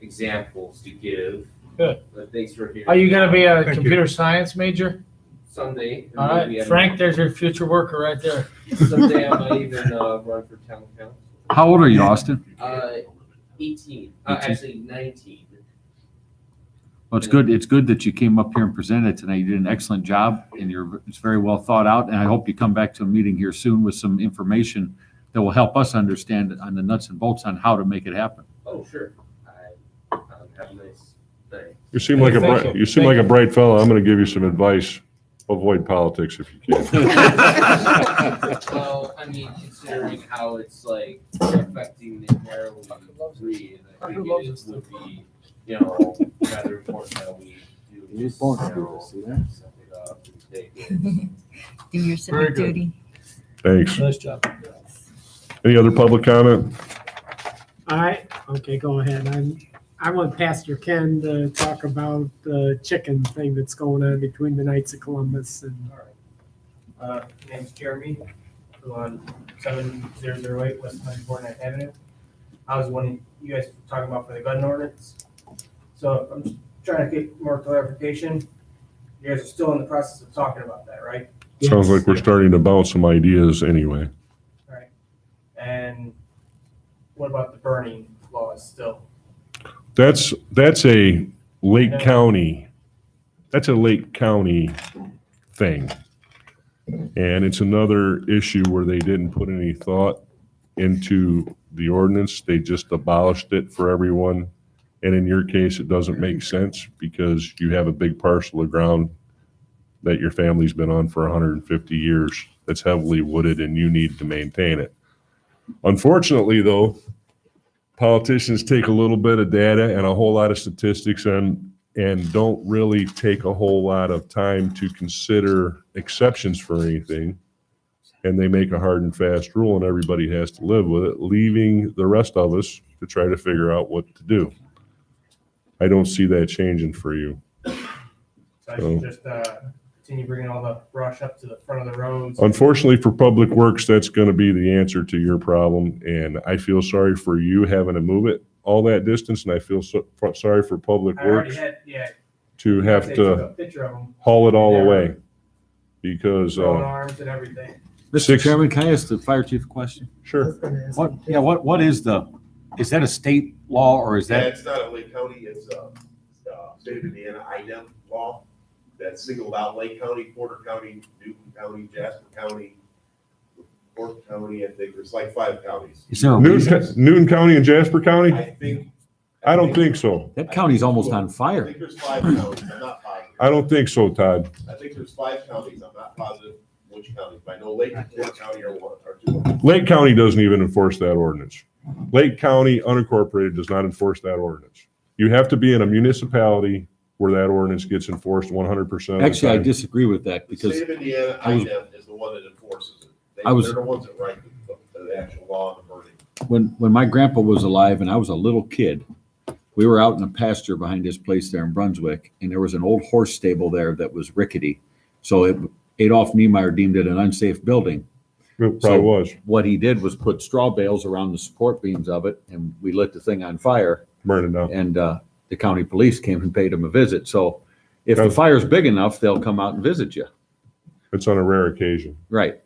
examples to give. Good. But thanks for hearing. Are you gonna be a Thank you. computer science major? Someday. All maybe right, I Frank, might- there's your future worker right there. Someday I might even run for town council. How old are you, Austin? 18. 18. Actually 19. Well, it's good. It's good that you came up here and presented tonight. You did an excellent job, and it's very well thought out. And I hope you come back to a meeting here soon with some information that will help us understand on the nuts and bolts on how to make it happen. Oh, sure. Have a nice day. You seem like a Thank bright, you. you seem like a bright fellow. I'm going to give you some advice. Avoid politics if you can. Well, I mean, considering how it's like affecting the air we breathe, I think it would be, rather important that we do. You're just, born to do this, see that? Suck it up and take it. Do your Very civic good. duty. Thanks. Nice job. Any other public comment? All right, okay, go ahead. I want Pastor Ken to talk about the chicken thing that's going on between the Knights of Columbus and. Name's Jeremy, on 7008 West 94th Avenue. I was one you guys were talking about for the gun ordinance. So I'm just trying to get more clarification. You guys are still in the process of talking about that, right? Sounds like we're starting to bounce some ideas anyway. Right. And what about the burning laws still? That's a Lake County, thing. And it's another issue where they didn't put any thought into the ordinance. They just abolished it for everyone. And in your case, it doesn't make sense because you have a big parcel of ground that your family's been on for 150 years that's heavily wooded and you need to maintain it. Unfortunately, though, politicians take a little bit of data and a whole lot of statistics and don't really take a whole lot of time to consider exceptions for anything. And they make a hard and fast rule and everybody has to live with it, leaving the rest of us to try to figure out what to do. I don't see that changing for you. So I should just continue bringing all the brush up to the front of the roads. Unfortunately for Public Works, that's going to be the answer to your problem. And I feel sorry for you having to move it all that distance. And I feel sorry for Public I already Works had, to have they took to a picture of them, haul it all They were away because, throwing arms and everything. Mr. Chairman, can I ask the fire chief a question? Sure. What is is that a state law or is Yeah, that? it's not a Lake County, it's a state of Indiana IDEM law that singled out Lake County, Porter County, Newton County, Jasper County, Porter County, I think there's like 5 counties. Is there a reason? Newton County and Jasper County? I don't think so. That county's almost on I fire. think there's 5 counties, I'm not positive. I don't think so, Todd. I think there's 5 counties, I'm not positive which counties, but I know Lake and Porter County are 2. Lake County doesn't even enforce that ordinance. Lake County unincorporated does not enforce that ordinance. You have to be in a municipality where that ordinance gets enforced 100% of the Actually, I time. disagree with that The because state of Indiana, I was- IDEM is the one that enforces it. I was- They're the ones that write the actual law and the burning. when my grandpa was alive and I was a little kid, we were out in a pasture behind his place there in Brunswick, and there was an old horse stable there that was rickety. So Adolf Niemeyer deemed it an unsafe building. It So probably was. what he did was put straw bales around the support beams of it, and we lit the thing on fire. Burn it down. And the county police came and paid him a visit. So if the That's- fire's big enough, they'll come out and visit you. It's on a rare occasion. Right.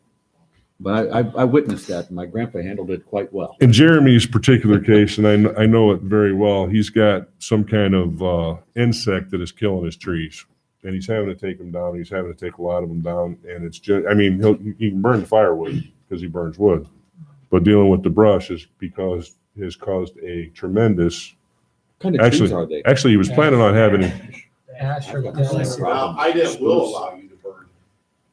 But I witnessed that, and my grandpa handled it quite well. In Jeremy's particular case, and I know it very well, he's got some kind of insect that is killing his trees. And he's having to take them down. He's having to take a lot of them down. And it's just, I mean, he can burn firewood because he burns wood. But dealing with the brush is because it has caused a tremendous. What kind of trees are they? Actually, he was planning on having, Ash or Now, IDEM will allow you to burn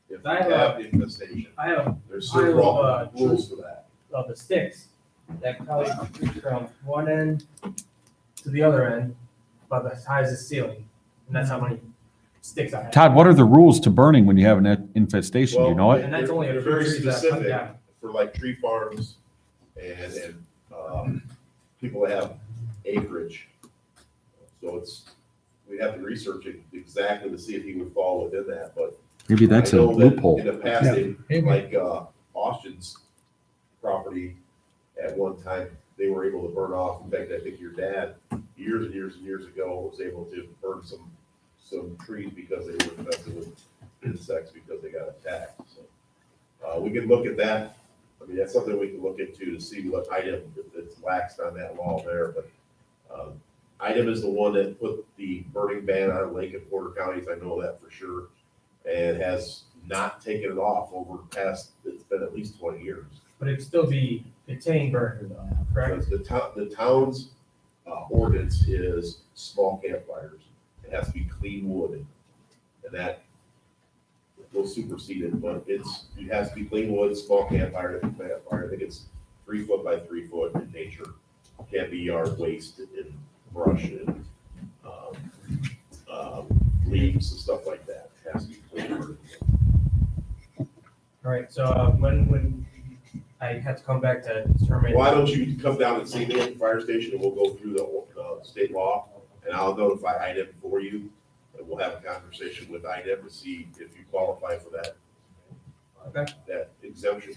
if you have infestation. I have There's I have, several rules for that. of the sticks that probably reach from one end to the other end, about the high as the ceiling, and that's how many sticks I have. Todd, what are the rules to burning when you have an infestation? Do you know Well, it? And that's only a they're few very trees that I cut specific down. for like tree farms and people that have acreage. So we have to research it exactly to see if he would fall within that, but. Maybe that's I a know that loophole. In the past, like Austin's property, at one time, they were able to burn off. In fact, I think your dad, years and years and years ago, was able to burn some trees because they were infested with insects because they got attacked. So we can look at that. I mean, that's something we can look into to see what item that's laxed on that law there, but IDEM is the one that put the burning ban on Lake and Porter counties. I know that for sure. And has not taken it off over the past, it's been at least 20 years. But it'd still be contained burner though, correct? Because the town's ordinance is small campfires. It has to be clean wood. And that will supersede it, but it has to be clean wood, small campfire. I think it's 3 foot by 3 foot in nature. Can't be yard waste and brush and leaves and stuff like that. It has to be clean wood. All right, so when I have to come back to determine. Why don't you come down and see me at the fire station and we'll go through the state law and I'll notify IDEM for you. And we'll have a conversation with IDEM to see if you qualify for that. That exemption.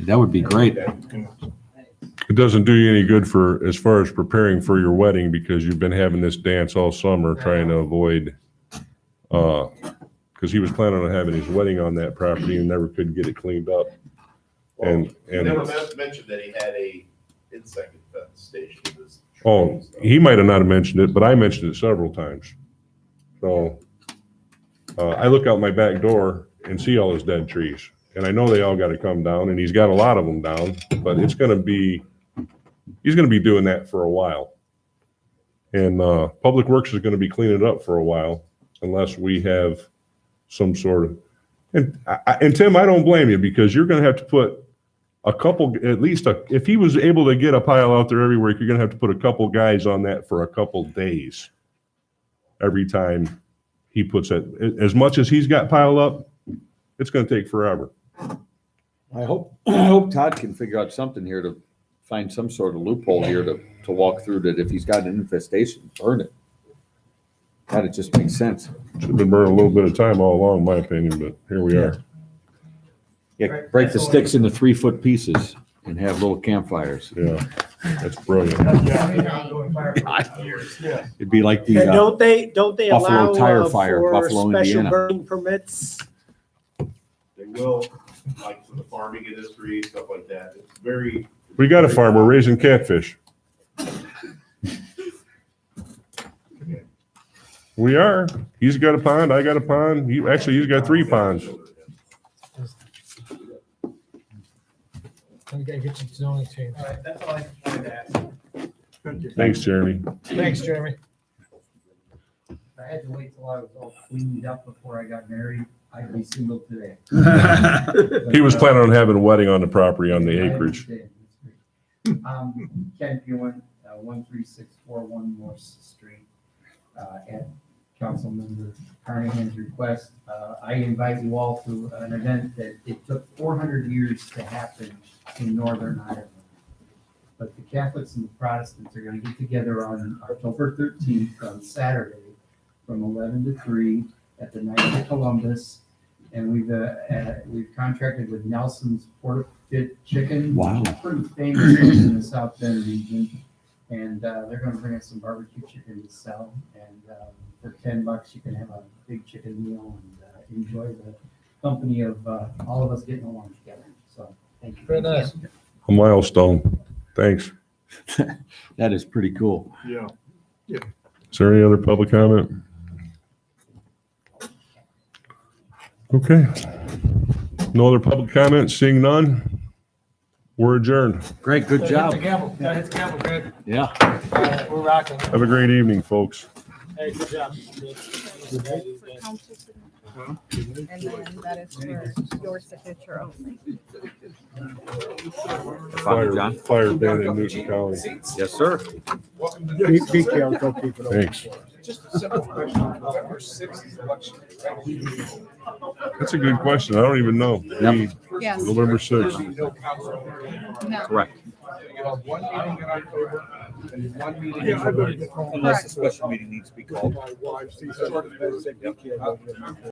That would be great. it doesn't do you any good for, as far as preparing for your wedding, because you've been having this dance all summer trying to avoid, because he was planning on having his wedding on that property and never could get it cleaned up. And Never mentioned that he had a insect infestation in his. oh, he might have not have mentioned it, but I mentioned it several times. So I look out my back door and see all his dead trees, and I know they all got to come down, and he's got a lot of them down, but he's going to be doing that for a while. And Public Works is going to be cleaning it up for a while unless we have some sort of, and Tim, I don't blame you, because you're going to have to put a couple, at least if he was able to get a pile out there every week, you're going to have to put a couple guys on that for a couple days. Every time he puts it, as much as he's got piled up, it's going to take forever. I hope Todd can figure out something here to find some sort of loophole here to walk through, that if he's got an infestation, burn it. God, it just makes sense. Should have been burning a little bit of time all along, in my opinion, but here we are. Yeah, break the sticks into 3-foot pieces and have little campfires. Yeah, that's brilliant. It'd be like the And don't they Buffalo allow tire fire, for Buffalo, special Indiana. burning permits? They will, like for the farming industry, stuff like that. It's very. We got a farm, we're raising catfish. We are. He's got a pond, I got a pond. He's got 3 ponds. I'm gonna get you zoning change. All right, that's all I wanted to ask. Thanks, Jeremy. Thanks, Jeremy. I had to wait till I was all cleaned up before I got married. I'd be single today. He was planning on having a wedding on the property, on the I acreage. understand. That's great. Ken Pewen, 13641 Morse Street, at Councilmember Carnahan's request. I invite you all to an event that it took 400 years to happen in Northern Ireland. But the Catholics and the Protestants are going to get together on October 13th, on Saturday, from 11 to 3 at the Knights of Columbus. And we've contracted with Nelson's Porterfit Chicken. Wow. Which is pretty famous in the South Bend region. And they're going to bring us some barbecue chicken to sell. And for $10, you can have a big chicken meal and enjoy the company of all of us getting along together. So thank you. Very nice. A milestone. Thanks. That is pretty cool. Yeah. Is there any other public comment? Okay. No other public comments? Seeing none? We're adjourned. Greg, good job. Hit the gavel. Yeah, hit the gavel, Greg. Yeah. We're rocking. Have a great evening, folks. Hey, good job. And then that is for your signature only. John? Fire ban in Newton County. Yes, sir. Be careful, keep it open. Thanks. Just a simple question. November 6th is election. That's a good question. I don't even know. Yes. November 6th. No. Correct. You have one meeting in October and one meeting in Yeah, I better November. get home. Unless a special meeting needs to be called. My wife, she said,